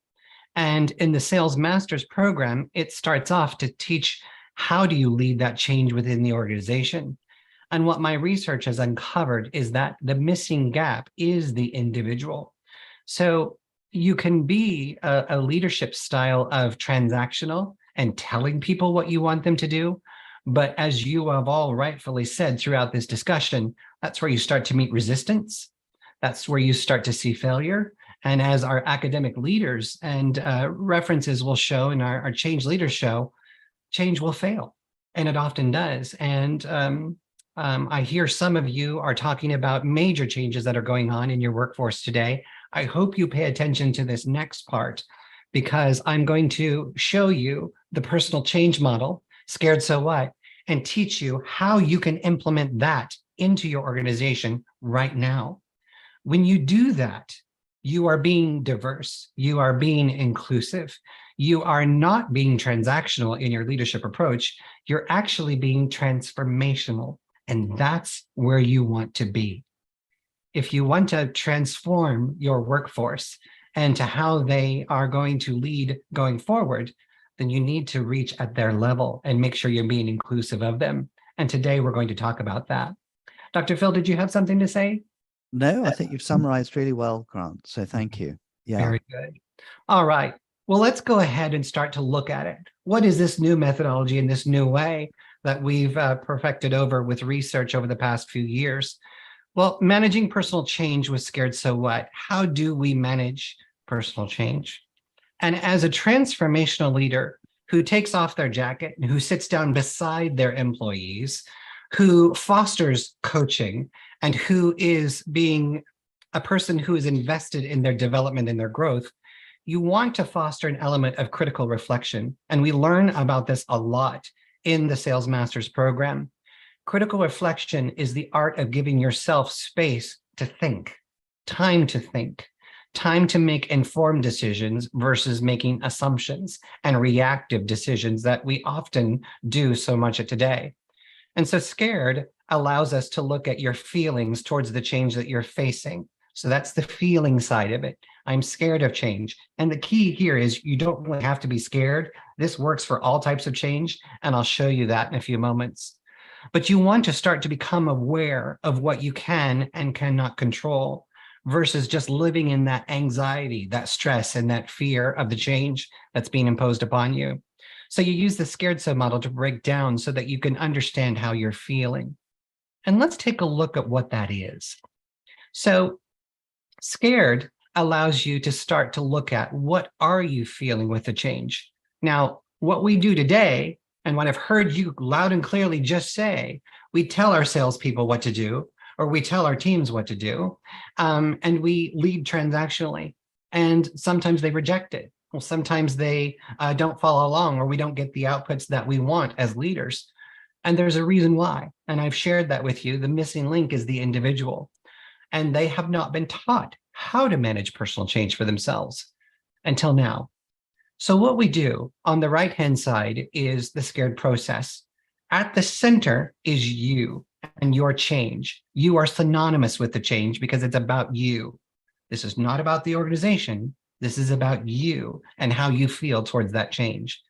And in the Sales Masters program, it starts off to teach how do you lead that change within the organization. And what my research has uncovered is that the missing gap is the individual. So you can be a leadership style of transactional and telling people what you want them to do. But as you have all rightfully said throughout this discussion, that's where you start to meet resistance. That's where you start to see failure. And as our academic leaders and references will show, and our change leaders show, change will fail. And it often does. And I hear some of you are talking about major changes that are going on in your workforce today. I hope you pay attention to this next part, because I'm going to show you the personal change model, Scared So What, and teach you how you can implement that into your organization right now. When you do that, you are being diverse, you are being inclusive, you are not being transactional in your leadership approach, you're actually being transformational. And that's where you want to be. If you want to transform your workforce and to how they are going to lead going forward, then you need to reach at their level and make sure you're being inclusive of them. And today we're going to talk about that. Dr. Phil, did you have something to say? No, I think you've summarized really well, Grant. So thank you. Yeah. Very good. All right. Well, let's go ahead and start to look at it. What is this new methodology and this new way that we've perfected over with research over the past few years? Well, managing personal change was Scared So What? How do we manage personal change? And as a transformational leader who takes off their jacket and who sits down beside their employees, who fosters coaching, and who is being a person who is invested in their development and their growth, you want to foster an element of critical reflection. And we learn about this a lot in the Sales Masters program. Critical reflection is the art of giving yourself space to think, time to make informed decisions versus making assumptions and reactive decisions that we often do so much today. And so Scared allows us to look at your feelings towards the change that you're facing. So that's the feeling side of it. I'm scared of change. And the key here is you don't really have to be scared. This works for all types of change, and I'll show you that in a few moments. But you want to start to become aware of what you can and cannot control versus just living in that anxiety, that stress, and that fear of the change that's being imposed upon you. So you use the scared sub model to break down so that you can understand how you're feeling. And let's take a look at what that is. So scared allows you to start to look at what are you feeling with the change. Now, what we do today, and what I've heard you loud and clearly just say, we tell our salespeople what to do, or we tell our teams what to do, and we lead transactionally. And sometimes they reject it. Well, sometimes they don't follow along, or we don't get the outputs that we want as leaders. And there's a reason why. And I've shared that with you. The missing link is the individual. And they have not been taught how to manage personal change for themselves until now. So what we do on the right-hand side is the scared process. At the center is you and your change. You are synonymous with the change because it's about you. This is not about the organization. This is about you and how you feel towards that change.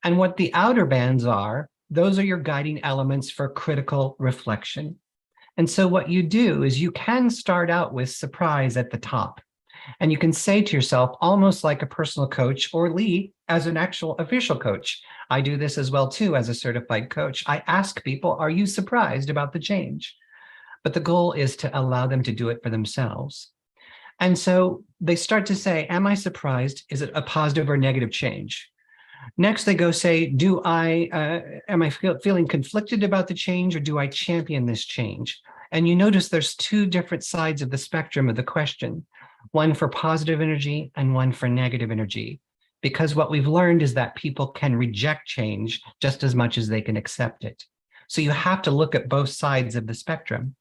And what the outer bands are, those are your guiding elements for critical reflection. And so what you do is you can start out with surprise at the top. And you can say to yourself, almost like a personal coach or Lee as an actual official coach. I do this as well too as a certified coach. I ask people, are you surprised about the change? But the goal is to allow them to do it for themselves. And so they start to say, am I surprised? Is it a positive or negative change? Next, they go say, am I feeling conflicted about the change, or do I champion this change? And you notice there's two different sides of the spectrum of the question, one for positive energy and one for negative energy. Because what we've learned is that people can reject change just as much as they can accept it. So you have to look at both sides of the spectrum.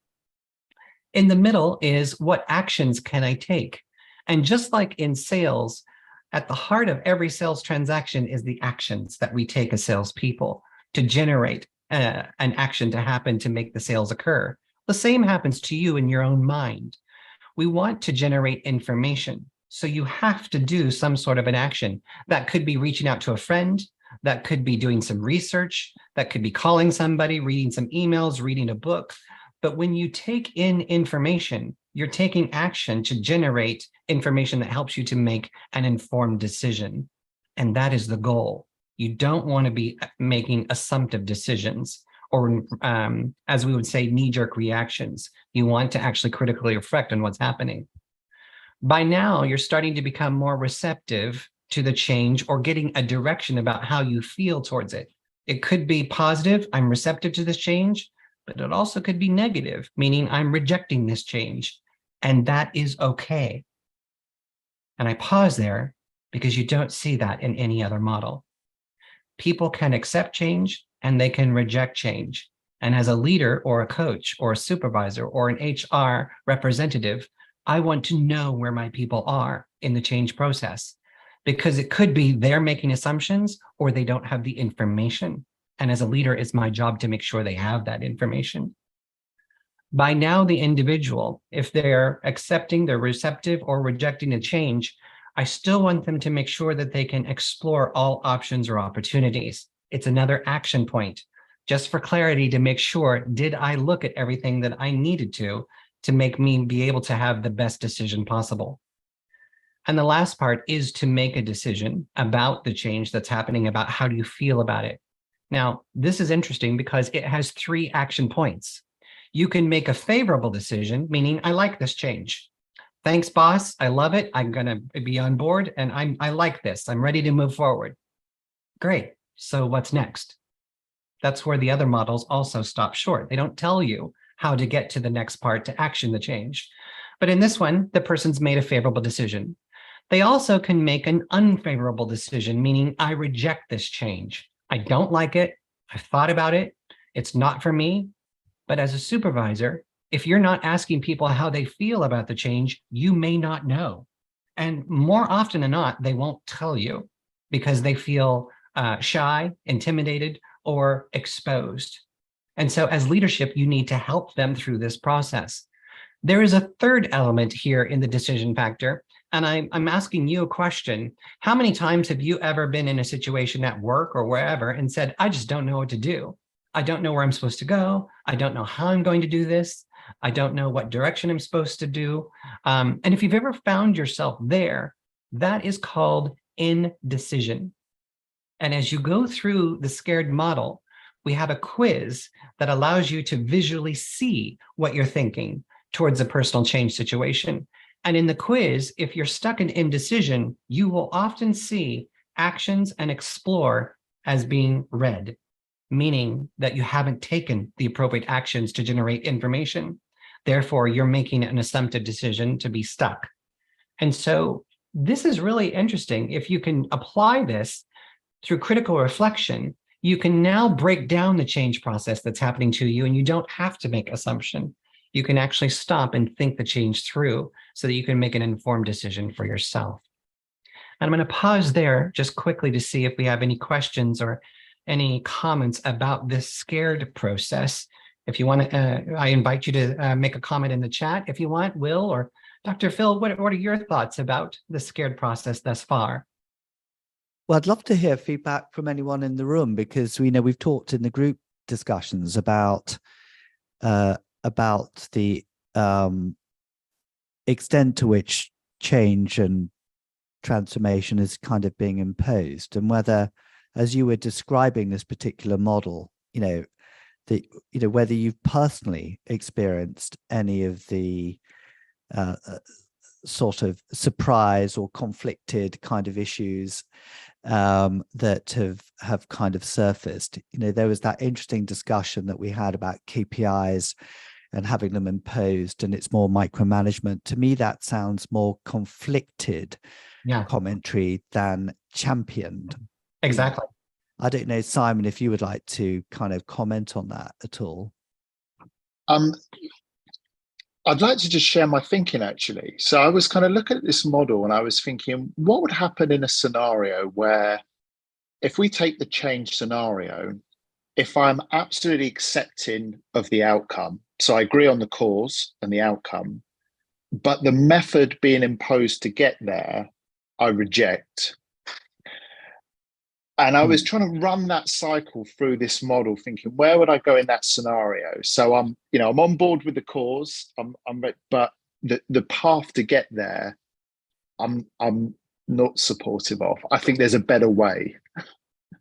In the middle is what actions can I take? And just like in sales, at the heart of every sales transaction is the actions that we take as salespeople to generate an action to happen to make the sales occur. The same happens to you in your own mind. We want to generate information. So you have to do some sort of an action. That could be reaching out to a friend. That could be doing some research. That could be calling somebody, reading some emails, reading a book. But when you take in information, you're taking action to generate information that helps you to make an informed decision. And that is the goal. You don't want to be making assumptive decisions or, as we would say, knee-jerk reactions. You want to actually critically reflect on what's happening. By now, you're starting to become more receptive to the change or getting a direction about how you feel towards it. It could be positive, I'm receptive to this change, but it also could be negative, meaning I'm rejecting this change. And that is okay. And I pause there because you don't see that in any other model. People can accept change and they can reject change. And as a leader or a coach or a supervisor or an HR representative, I want to know where my people are in the change process, because it could be they're making assumptions or they don't have the information. And as a leader, it's my job to make sure they have that information. By now, the individual, if they're accepting, they're receptive or rejecting a change, I still want them to make sure that they can explore all options or opportunities. It's another action point, just for clarity to make sure, did I look at everything that I needed to make me be able to have the best decision possible? And the last part is to make a decision about the change that's happening, about how do you feel about it. Now, this is interesting because it has 3 action points. You can make a favorable decision, meaning I like this change. Thanks, boss. I love it. I'm going to be on board and I like this. I'm ready to move forward. Great. So what's next? That's where the other models also stop short. They don't tell you how to get to the next part to action the change. But in this one, the person's made a favorable decision. They also can make an unfavorable decision, meaning I reject this change. I don't like it. I've thought about it. It's not for me. But as a supervisor, if you're not asking people how they feel about the change, you may not know. And more often than not, they won't tell you because they feel shy, intimidated, or exposed. And so as leadership, you need to help them through this process. There is a third element here in the decision factor, And I'm asking you a question. How many times have you ever been in a situation at work or wherever and said, I just don't know what to do. I don't know where I'm supposed to go. I don't know how I'm going to do this. I don't know what direction I'm supposed to do. And if you've ever found yourself there, that is called indecision. And as you go through the scared model, we have a quiz that allows you to visually see what you're thinking towards a personal change situation. And in the quiz, if you're stuck in indecision, you will often see actions and explore as being red, meaning that you haven't taken the appropriate actions to generate information. Therefore, you're making an assumptive decision to be stuck. And so this is really interesting. If you can apply this through critical reflection, you can now break down the change process that's happening to you, and you don't have to make assumption. You can actually stop and think the change through so that you can make an informed decision for yourself. And I'm going to pause there just quickly to see if we have any questions or any comments about this scared process. If you want to, I invite you to make a comment in the chat if you want. Will or Dr. Phil, what are your thoughts about the scared process thus far? Well, I'd love to hear feedback from anyone in the room, because we know we've talked in the group discussions about the extent to which change and transformation is kind of being imposed, and whether, as you were describing this particular model, whether you've personally experienced any of the sort of surprise or conflicted kind of issues that have kind of surfaced. There was that interesting discussion that we had about KPIs and having them imposed, and it's more micromanagement. To me, that sounds more conflicted commentary than championed. Exactly. I don't know, Simon, if you would like to kind of comment on that at all. I'd like to just share my thinking, actually. So I was kind of looking at this model and I was thinking, what would happen in a scenario where, if we take the change scenario, if I'm absolutely accepting of the outcome, so I agree on the cause and the outcome, but the method being imposed to get there, I reject. And I was trying to run that cycle through this model, thinking, where would I go in that scenario? So I'm on board with the cause, but the path to get there, I'm not supportive of. I think there's a better way.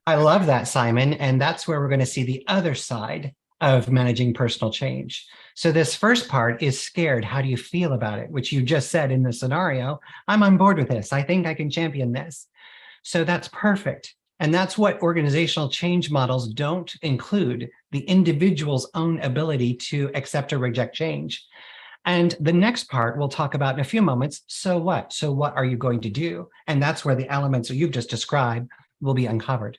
I love that, Simon. And that's where we're going to see the other side of managing personal change. So this first part is scared. How do you feel about it? Which you just said in the scenario, I'm on board with this. I think I can champion this. So that's perfect. And that's what organizational change models don't include, the individual's own ability to accept or reject change. And the next part we'll talk about in a few moments. So what? So what are you going to do? And that's where the elements that you've just described will be uncovered.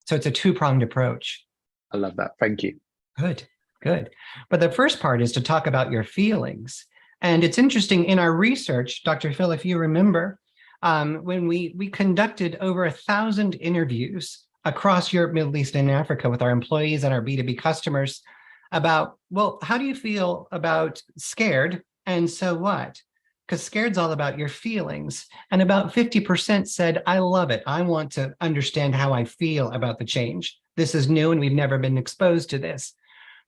So it's a two-pronged approach. I love that. Thank you. Good, good. But the first part is to talk about your feelings. And it's interesting in our research, Dr. Phil, if you remember, when we conducted over 1,000 interviews across Europe, Middle East, and Africa with our employees and our B2B customers about, well, how do you feel about scared? And so what? Because scared's all about your feelings. And about 50% said, I love it. I want to understand how I feel about the change. This is new and we've never been exposed to this.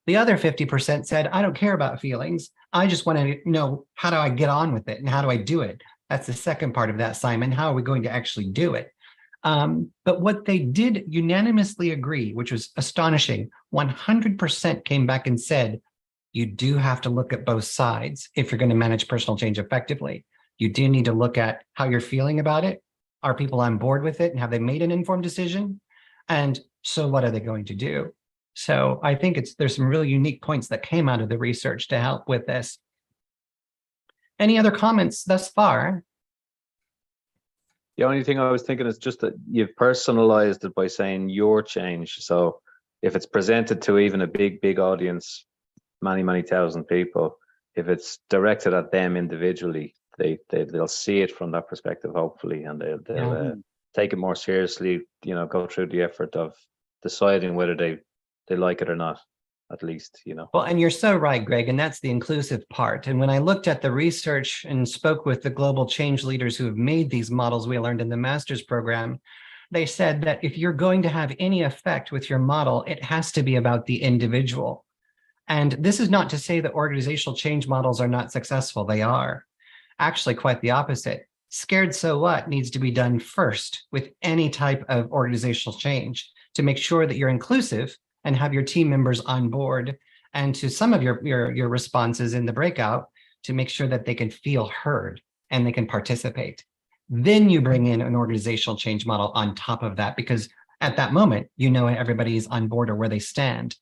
The other 50% said, I don't care about feelings. I just want to know, how do I get on with it and how do I do it? That's the second part of that, Simon. How are we going to actually do it? But what they did unanimously agree, which was astonishing, 100% came back and said, you do have to look at both sides if you're going to manage personal change effectively. You do need to look at how you're feeling about it. Are people on board with it? And have they made an informed decision? And so what are they going to do? So I think there's some really unique points that came out of the research to help with this. Any other comments thus far? The only thing I was thinking is just that you've personalized it by saying your change. So if it's presented to even a big audience, many thousand people, if it's directed at them individually, they'll see it from that perspective, hopefully, and they'll take it more seriously, go through the effort of deciding whether they like it or not. at least, you know. Well, and you're so right, Greg, and that's the inclusive part. And when I looked at the research and spoke with the global change leaders who have made these models we learned in the master's program, they said that if you're going to have any effect with your model, it has to be about the individual. And this is not to say that organizational change models are not successful. They are. Actually, quite the opposite. Scared so what needs to be done first with any type of organizational change to make sure that you're inclusive and have your team members on board, and to some of your responses in the breakout to make sure that they can feel heard and they can participate. Then you bring in an organizational change model on top of that, because at that moment, you know everybody's on board or where they stand.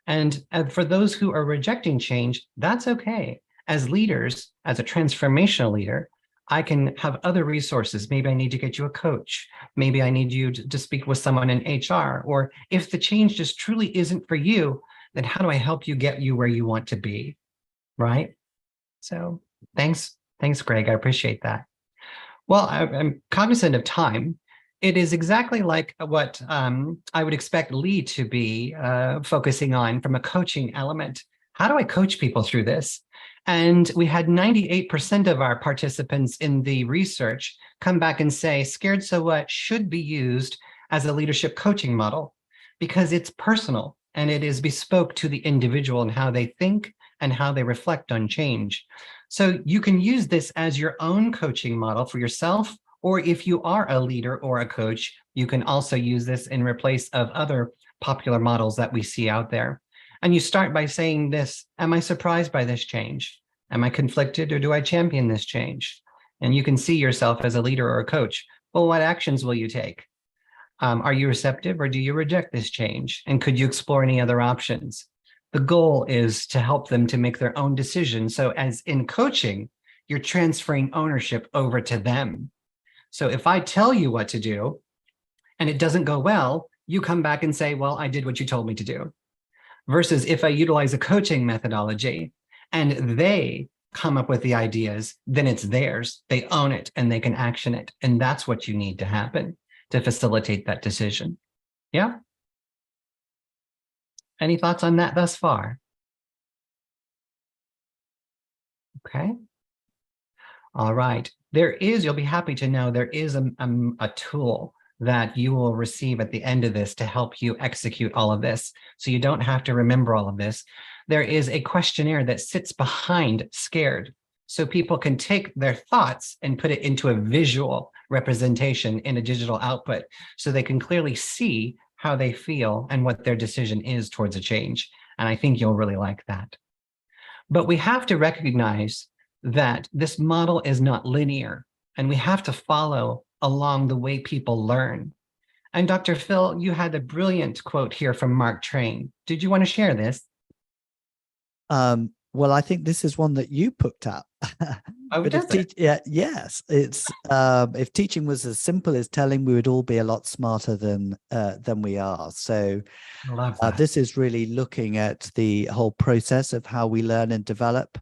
And for those who are rejecting change, that's okay. As leaders, as a transformational leader, I can have other resources. Maybe I need to get you a coach. Maybe I need you to speak with someone in HR. Or if the change just truly isn't for you, then how do I help you get you where you want to be, right? So thanks, Greg. I appreciate that. Well, I'm cognizant of time. It is exactly like what I would expect Lee to be focusing on from a coaching element. How do I coach people through this? And we had 98% of our participants in the research come back and say, Scared So What should be used as a leadership coaching model because it's personal and it is bespoke to the individual and how they think and how they reflect on change. So you can use this as your own coaching model for yourself, or if you are a leader or a coach, you can also use this in replace of other popular models that we see out there. And you start by saying this, am I surprised by this change? Am I conflicted or do I champion this change? And you can see yourself as a leader or a coach. Well, what actions will you take? Are you receptive or do you reject this change? And could you explore any other options? The goal is to help them to make their own decisions. So as in coaching, you're transferring ownership over to them. So if I tell you what to do and it doesn't go well, you come back and say, well, I did what you told me to do. Versus if I utilize a coaching methodology and they come up with the ideas, then it's theirs. They own it and they can action it. And that's what you need to happen to facilitate that decision. Yeah. Any thoughts on that thus far? Okay. All right. There is, you'll be happy to know, there is a tool that you will receive at the end of this to help you execute all of this. So you don't have to remember all of this. There is a questionnaire that sits behind Scared. So people can take their thoughts and put it into a visual representation in a digital output so they can clearly see how they feel and what their decision is towards a change. And I think you'll really like that. But we have to recognize that this model is not linear and we have to follow along the way people learn. And Dr. Phil, you had a brilliant quote here from Mark Twain. Did you want to share this? Well, I think this is one that you put up. Oh, yes, it's if teaching was as simple as telling, we would all be a lot smarter than we are. So I love that. this is really looking at the whole process of how we learn and develop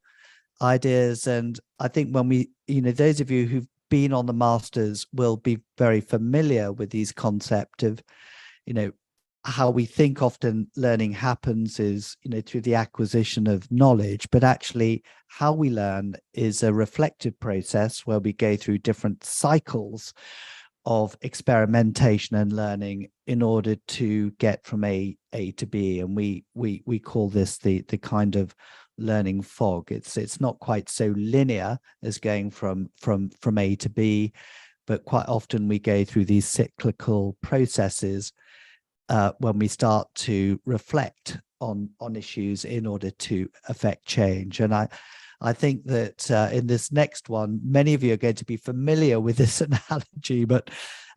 ideas. And I think when we, those of you who've been on the masters will be very familiar with these concepts of, how we think often learning happens is, through the acquisition of knowledge, but actually how we learn is a reflective process where we go through different cycles of experimentation and learning in order to get from A to B. And we call this the kind of learning fog. It's not quite so linear as going from A to B, but quite often we go through these cyclical processes when we start to reflect on issues in order to affect change. And I think that in this next one, many of you are going to be familiar with this analogy,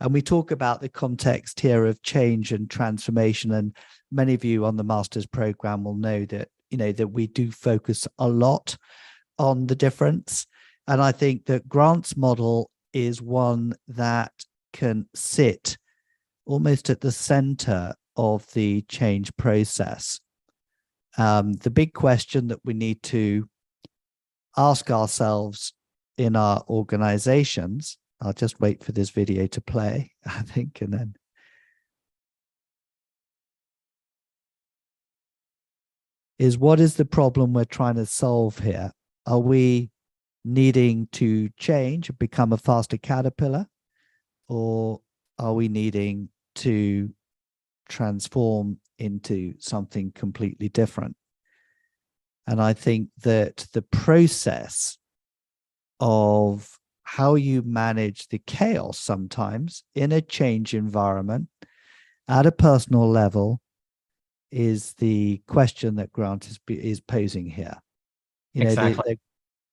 and we talk about the context here of change and transformation. And many of you on the master's program will know that, that we do focus a lot on the difference. And I think that Grant's model is one that can sit almost at the center of the change process. The big question that we need to ask ourselves in our organizations, I'll just wait for this video to play, I think, and then is what is the problem we're trying to solve here? Are we needing to change, become a faster caterpillar, or are we needing to transform into something completely different? And I think that the process of how you manage the chaos sometimes in a change environment at a personal level is the question that Grant is posing here. You know, Exactly.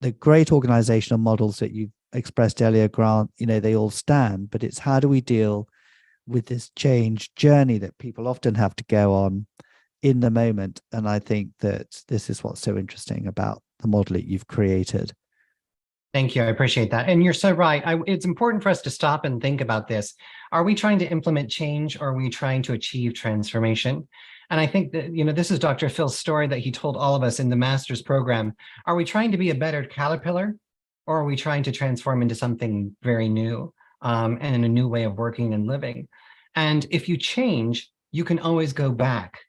the great organizational models that you expressed earlier, Grant, you know, they all stand, but it's how do we deal with this change journey that people often have to go on in the moment. And I think that this is what's so interesting about the model that you've created. Thank you. I appreciate that. And you're so right. It's important for us to stop and think about this. Are we trying to implement change, or are we trying to achieve transformation? And I think that, you know, this is Dr. Phil's story that he told all of us in the master's program. Are we trying to be a better caterpillar, or are we trying to transform into something very new and in a new way of working and living? And if you change, you can always go back.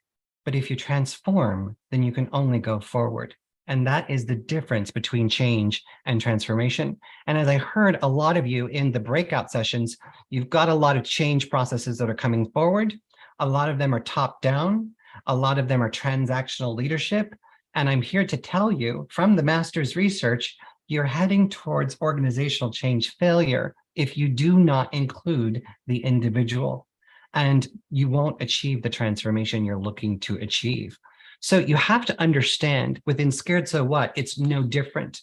But if you transform, then you can only go forward. And that is the difference between change and transformation. And as I heard a lot of you in the breakout sessions, you've got a lot of change processes that are coming forward. A lot of them are top down. A lot of them are transactional leadership. And I'm here to tell you from the master's research, you're heading towards organizational change failure if you do not include the individual. And you won't achieve the transformation you're looking to achieve. So you have to understand within Scared So What, it's no different.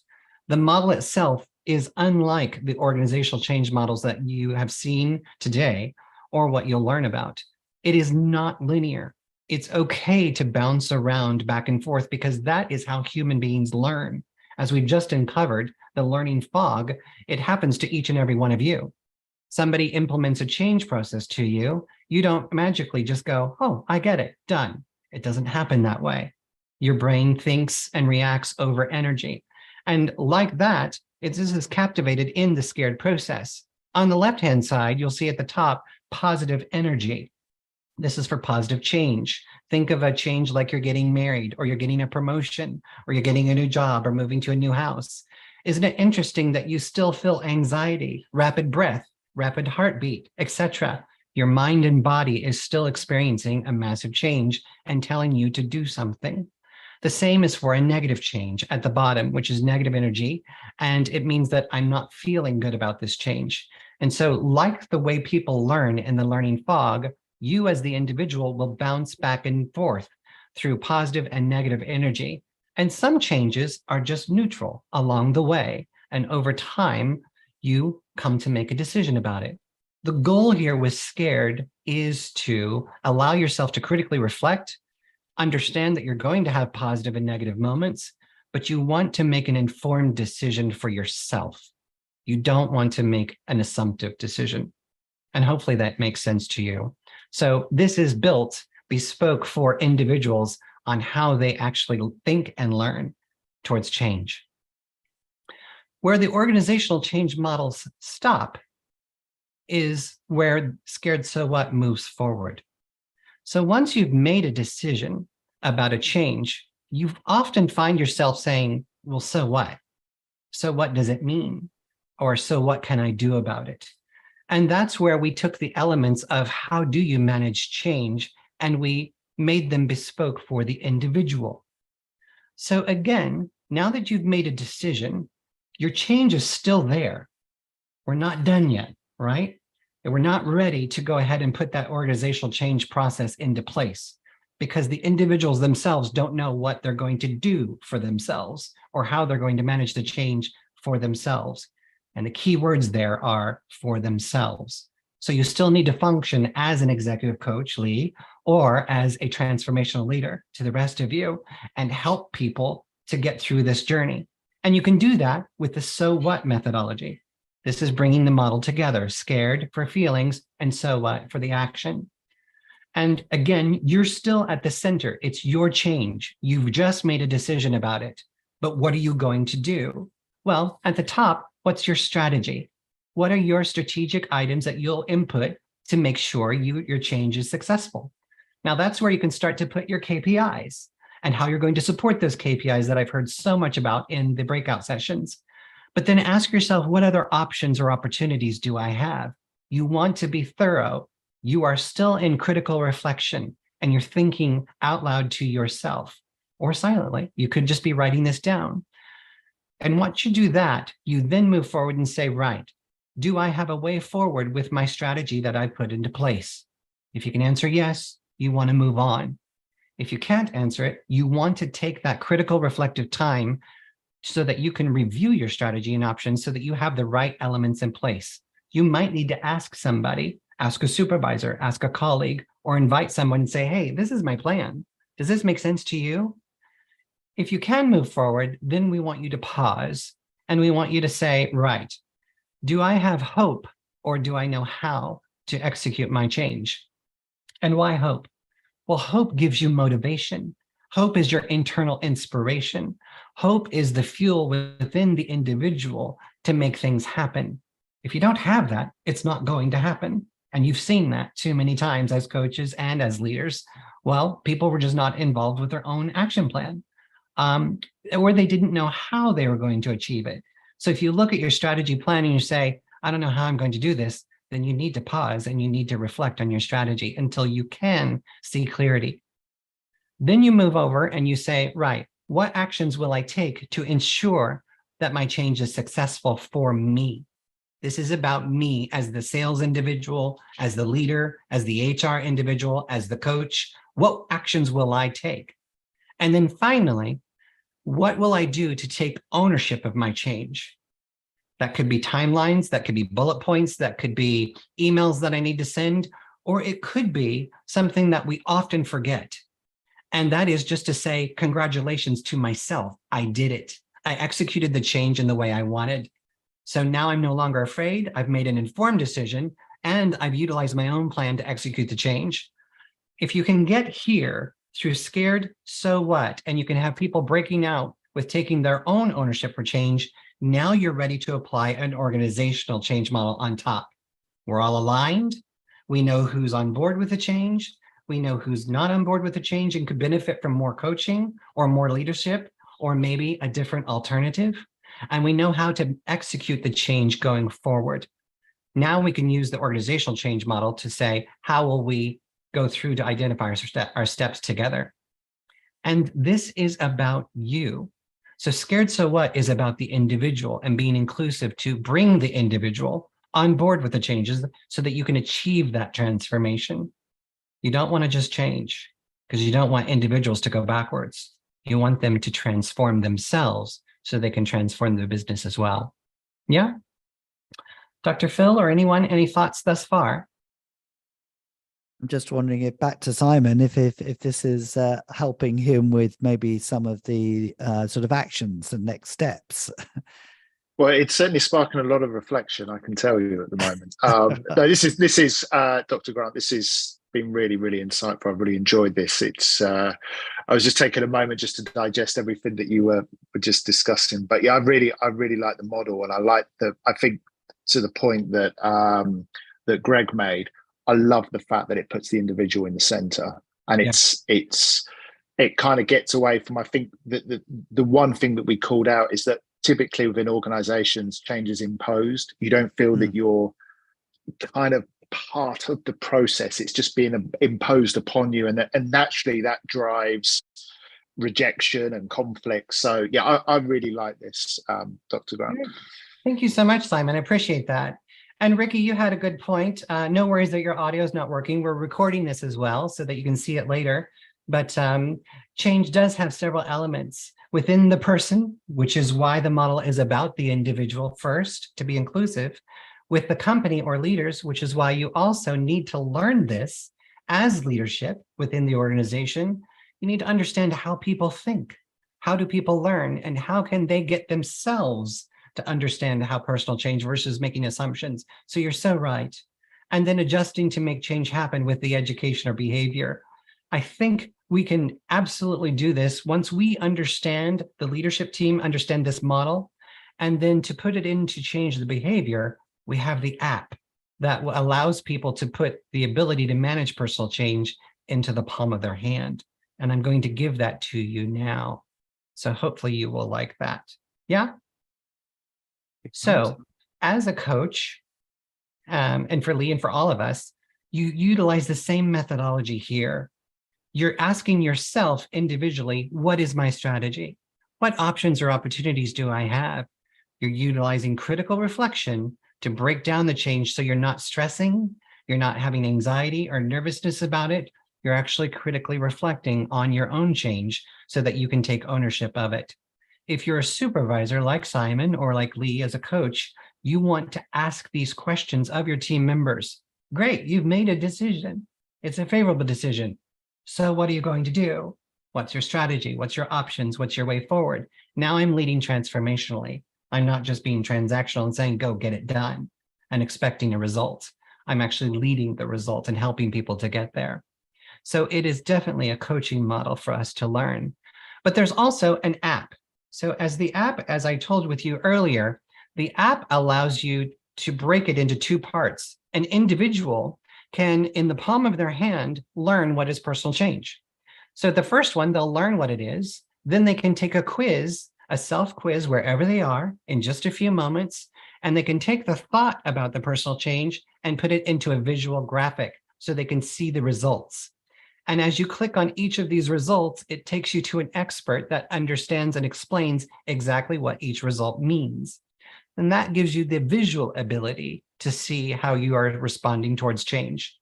The model itself is unlike the organizational change models that you have seen today or what you'll learn about. It is not linear. It's okay to bounce around back and forth because that is how human beings learn. As we've just uncovered, the learning fog, it happens to each and every one of you. Somebody implements a change process to you, you don't magically just go, oh, I get it, done. It doesn't happen that way. Your brain thinks and reacts over energy. And like that, this is captivated in the scared process. On the left-hand side, you'll see at the top, positive energy. This is for positive change. Think of a change like you're getting married, or you're getting a promotion, or you're getting a new job, or moving to a new house. Isn't it interesting that you still feel anxiety, rapid breath, rapid heartbeat, etc.? Your mind and body is still experiencing a massive change and telling you to do something. The same is for a negative change at the bottom, which is negative energy. And it means that I'm not feeling good about this change. And so like the way people learn in the learning fog, you as the individual will bounce back and forth through positive and negative energy. And some changes are just neutral along the way. And over time, you come to make a decision about it. The goal here with Scared is to allow yourself to critically reflect, understand that you're going to have positive and negative moments, but you want to make an informed decision for yourself. You don't want to make an assumptive decision. And hopefully that makes sense to you. So this is built bespoke for individuals on how they actually think and learn towards change. Where the organizational change models stop is where Scared So What moves forward. So once you've made a decision about a change, you often find yourself saying, well, so what? So what does it mean? Or so what can I do about it? And that's where we took the elements of how do you manage change and we made them bespoke for the individual. So again, now that you've made a decision, your change is still there. We're not done yet, right? And we're not ready to go ahead and put that organizational change process into place because the individuals themselves don't know what they're going to do for themselves or how they're going to manage the change for themselves. And the key words there are for themselves. So you still need to function as an executive coach, Lee, or as a transformational leader to the rest of you and help people to get through this journey. And you can do that with the so what methodology. This is bringing the model together, scared for feelings and so what for the action. And again, you're still at the center. It's your change. You've just made a decision about it. But what are you going to do? Well, at the top, what's your strategy? What are your strategic items that you'll input to make sure your change is successful? Now, that's where you can start to put your KPIs. and how you're going to support those KPIs that I've heard so much about in the breakout sessions. But then ask yourself, what other options or opportunities do I have? You want to be thorough. You are still in critical reflection and you're thinking out loud to yourself or silently. You could just be writing this down. And once you do that, you then move forward and say, right, do I have a way forward with my strategy that I put into place? If you can answer yes, you want to move on. If you can't answer it, you want to take that critical reflective time so that you can review your strategy and options so that you have the right elements in place. You might need to ask somebody, ask a supervisor, ask a colleague, or invite someone and say, hey, this is my plan. Does this make sense to you? If you can move forward, then we want you to pause and we want you to say, right, do I have hope or do I know how to execute my change? And why hope? Well, hope gives you motivation. Hope is your internal inspiration. Hope is the fuel within the individual to make things happen. If you don't have that, it's not going to happen. And you've seen that too many times as coaches and as leaders. Well, people were just not involved with their own action plan, or they didn't know how they were going to achieve it. So if you look at your strategy plan and you say, I don't know how I'm going to do this, then you need to pause and you need to reflect on your strategy until you can see clarity. Then you move over and you say, right, what actions will I take to ensure that my change is successful for me? This is about me as the sales individual, as the leader, as the HR individual, as the coach. What actions will I take? And then finally, what will I do to take ownership of my change? That could be timelines, that could be bullet points, that could be emails that I need to send, or it could be something that we often forget. And that is just to say, congratulations to myself. I did it. I executed the change in the way I wanted. So now I'm no longer afraid. I've made an informed decision and I've utilized my own plan to execute the change. If you can get here through scared, so what? And you can have people breaking out with taking their own ownership for change. Now you're ready to apply an organizational change model on top. We're all aligned. We know who's on board with the change. We know who's not on board with the change and could benefit from more coaching or more leadership or maybe a different alternative. And we know how to execute the change going forward. Now we can use the organizational change model to say, how will we go through to identify our steps together? And this is about you. So Scared So What is about the individual and being inclusive to bring the individual on board with the changes so that you can achieve that transformation. You don't want to just change because you don't want individuals to go backwards. You want them to transform themselves so they can transform their business as well. Yeah? Dr. Phil or anyone, any thoughts thus far? I'm just wondering if back to Simon, if this is helping him with maybe some of the sort of actions and next steps. Well, it's certainly sparking a lot of reflection, I can tell you at the moment. No, this is Dr. Grant. This has been really, really insightful. I've really enjoyed this. It's I was just taking a moment just to digest everything that you were just discussing. But yeah, I really like the model, and I think to the point that that Greg made. I love the fact that it puts the individual in the center, and it kind of gets away from, I think that the one thing that we called out is that typically within organizations, change is imposed. You don't feel that you're kind of part of the process. It's just being imposed upon you, and naturally that drives rejection and conflict. So yeah, I really like this, Dr. Grant. Thank you so much, Simon. I appreciate that. And Ricky, you had a good point. No worries that your audio is not working. We're recording this as well so that you can see it later. But change does have several elements within the person, which is why the model is about the individual first, to be inclusive, with the company or leaders, which is why you also need to learn this as leadership within the organization. You need to understand how people think. How do people learn? And how can they get themselves to understand how personal change versus making assumptions? So you're so right. And then adjusting to make change happen with the education or behavior. I think we can absolutely do this once we understand, the leadership team understand this model, and then to put it into change the behavior, we have the app that allows people to put the ability to manage personal change into the palm of their hand. And I'm going to give that to you now. So hopefully you will like that. Yeah. So as a coach, and for Lee and for all of us, you utilize the same methodology here. You're asking yourself individually, what is my strategy? What options or opportunities do I have? You're utilizing critical reflection to break down the change so you're not stressing, you're not having anxiety or nervousness about it. You're actually critically reflecting on your own change so that you can take ownership of it. If you're a supervisor like Simon or like Lee as a coach, you want to ask these questions of your team members. Great, you've made a decision. It's a favorable decision. So what are you going to do? What's your strategy? What's your options? What's your way forward? Now I'm leading transformationally. I'm not just being transactional and saying, go get it done and expecting a result. I'm actually leading the result and helping people to get there. So it is definitely a coaching model for us to learn. But there's also an app. So as the app, as I told with you earlier, the app allows you to break it into two parts. An individual can, in the palm of their hand, learn what is personal change. So the first one, they'll learn what it is. Then they can take a quiz, a self-quiz wherever they are in just a few moments, and they can take the thought about the personal change and put it into a visual graphic so they can see the results. And as you click on each of these results, it takes you to an expert that understands and explains exactly what each result means. And that gives you the visual ability to see how you are responding towards change.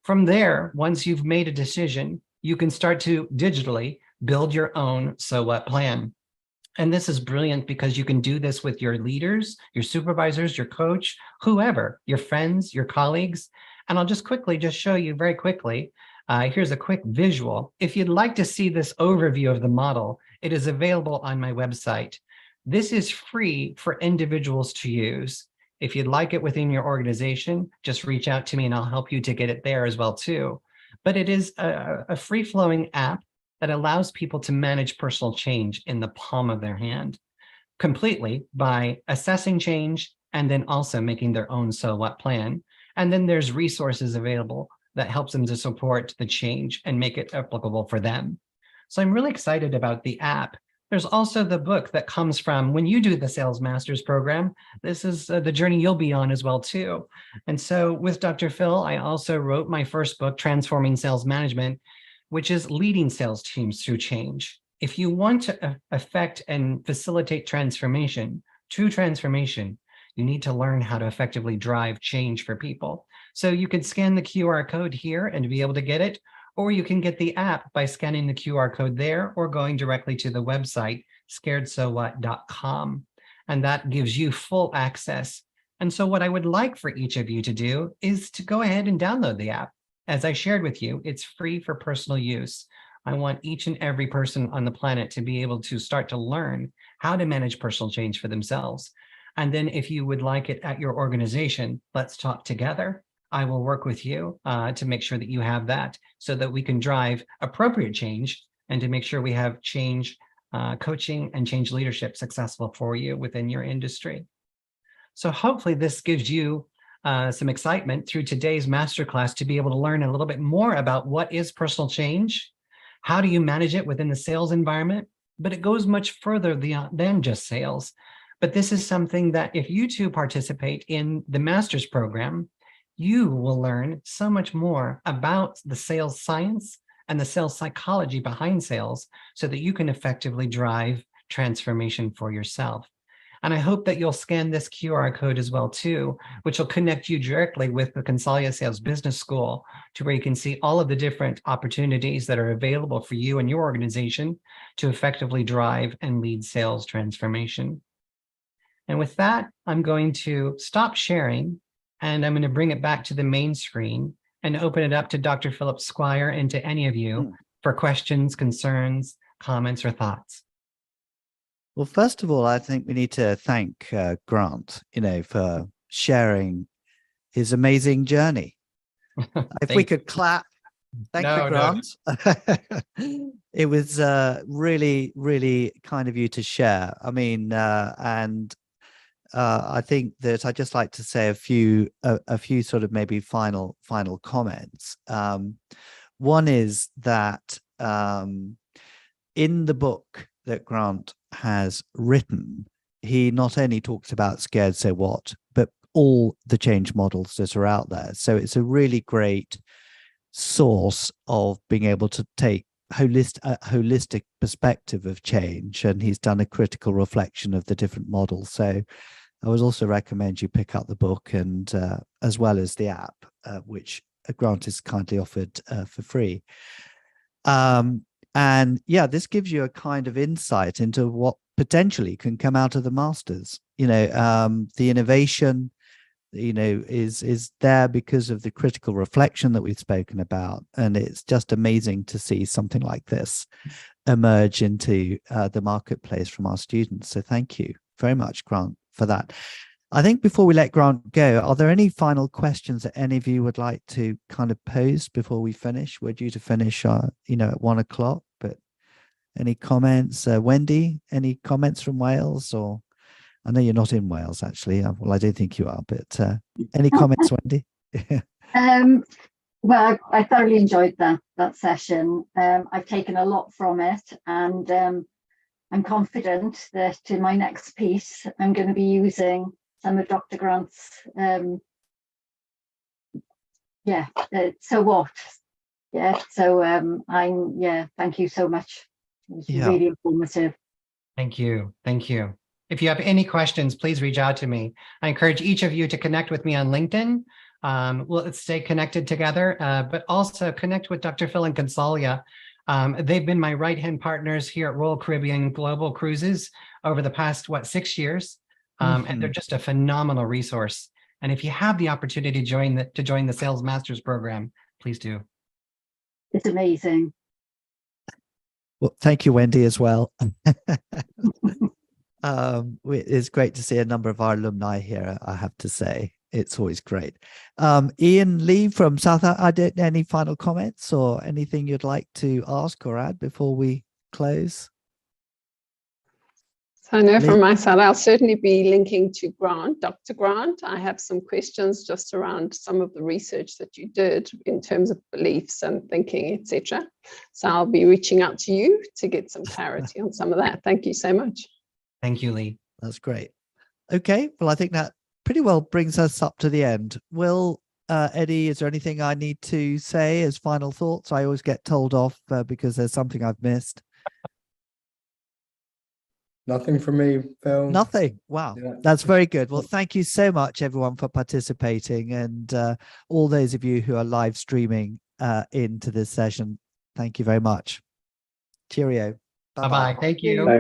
From there, once you've made a decision, you can start to digitally build your own so what plan. And this is brilliant because you can do this with your leaders, your supervisors, your coach, whoever, your friends, your colleagues. And I'll just quickly show you very quickly. Here's a quick visual. If you'd like to see this overview of the model, it is available on my website. This is free for individuals to use. If you'd like it within your organization, just reach out to me and I'll help you to get it there as well too. But it is a free-flowing app that allows people to manage personal change in the palm of their hand completely by assessing change and then also making their own so what plan. And then there's resources available that helps them to support the change and make it applicable for them. So I'm really excited about the app. There's also the book that comes from when you do the Sales Masters program. This is the journey you'll be on as well too. And so with Dr. Phil, I also wrote my first book, Transforming Sales Management, which is leading sales teams through change. If you want to affect and facilitate transformation, true transformation, you need to learn how to effectively drive change for people. So you can scan the QR code here and be able to get it, or you can get the app by scanning the QR code there or going directly to the website, scaredsowhat.com. And that gives you full access. And so what I would like for each of you to do is to go ahead and download the app. As I shared with you, it's free for personal use. I want each and every person on the planet to be able to start to learn how to manage personal change for themselves. And then if you would like it at your organization, let's talk together. I will work with you to make sure that you have that so that we can drive appropriate change and to make sure we have change coaching and change leadership successful for you within your industry. So hopefully this gives you some excitement through today's masterclass to be able to learn a little bit more about what is personal change, how do you manage it within the sales environment, but it goes much further than just sales. But this is something that if you too participate in the master's program, you will learn so much more about the sales science and the sales psychology behind sales so that you can effectively drive transformation for yourself. And I hope that you'll scan this QR code as well too, which will connect you directly with the Consalia Sales Business School to where you can see all of the different opportunities that are available for you and your organization to effectively drive and lead sales transformation. And with that, I'm going to stop sharing and I'm going to bring it back to the main screen and open it up to Dr. Philip Squire and to any of you for questions, concerns, comments, or thoughts. Well, first of all, I think we need to thank Grant, for sharing his amazing journey. If we could clap, thank you, Grant. It was really, really kind of you to share. I mean, and I think that I'd just like to say a few sort of maybe final comments. One is that in the book that Grant has written, he not only talks about Scared So What, but all the change models that are out there. So it's a really great source of being able to take a holistic perspective of change, and he's done a critical reflection of the different models. So I would also recommend you pick up the book, and as well as the app, which Grant is kindly offered for free. And yeah, this gives you a kind of insight into what potentially can come out of the masters. The innovation, is there because of the critical reflection that we've spoken about, and it's just amazing to see something like this emerge into the marketplace from our students. So thank you very much, Grant, for that. I think before we let Grant go, are there any final questions that any of you would like to kind of pose before we finish? We're due to finish, at 1 o'clock, but any comments? Wendy, any comments from Wales? Or I know you're not in Wales, actually. Well, I don't think you are, but any comments, Wendy? Well, I thoroughly enjoyed that session. I've taken a lot from it, and I'm confident that in my next piece, I'm going to be using some of Dr. Grant's, so what? Yeah, so thank you so much. It was really informative. Thank you. Thank you. If you have any questions, please reach out to me. I encourage each of you to connect with me on LinkedIn. Let's stay connected together, but also connect with Dr. Phil and Consalia. They've been my right-hand partners here at Royal Caribbean Global Cruises over the past, 6 years. And they're just a phenomenal resource. And if you have the opportunity to join the Sales Masters program, please do. It's amazing. Well, thank you, Wendy, as well. It's great to see a number of our alumni here, I have to say. It's always great. Ian Lee from South Africa, any final comments or anything you'd like to ask or add before we close? So I know from my side, I'll certainly be linking to Grant, Dr. Grant. I have some questions just around some of the research that you did in terms of beliefs and thinking, etc. So I'll be reaching out to you to get some clarity on some of that. Thank you so much. Thank you, Lee. That's great. Okay, well, I think that pretty well brings us up to the end. Will, Eddie, is there anything I need to say as final thoughts? I always get told off because there's something I've missed. Nothing from me, Phil. Nothing. Wow. Yeah. That's very good. Well, thank you so much, everyone, for participating, and all those of you who are live streaming into this session. Thank you very much. Cheerio. Bye-bye. Thank you. Thanks.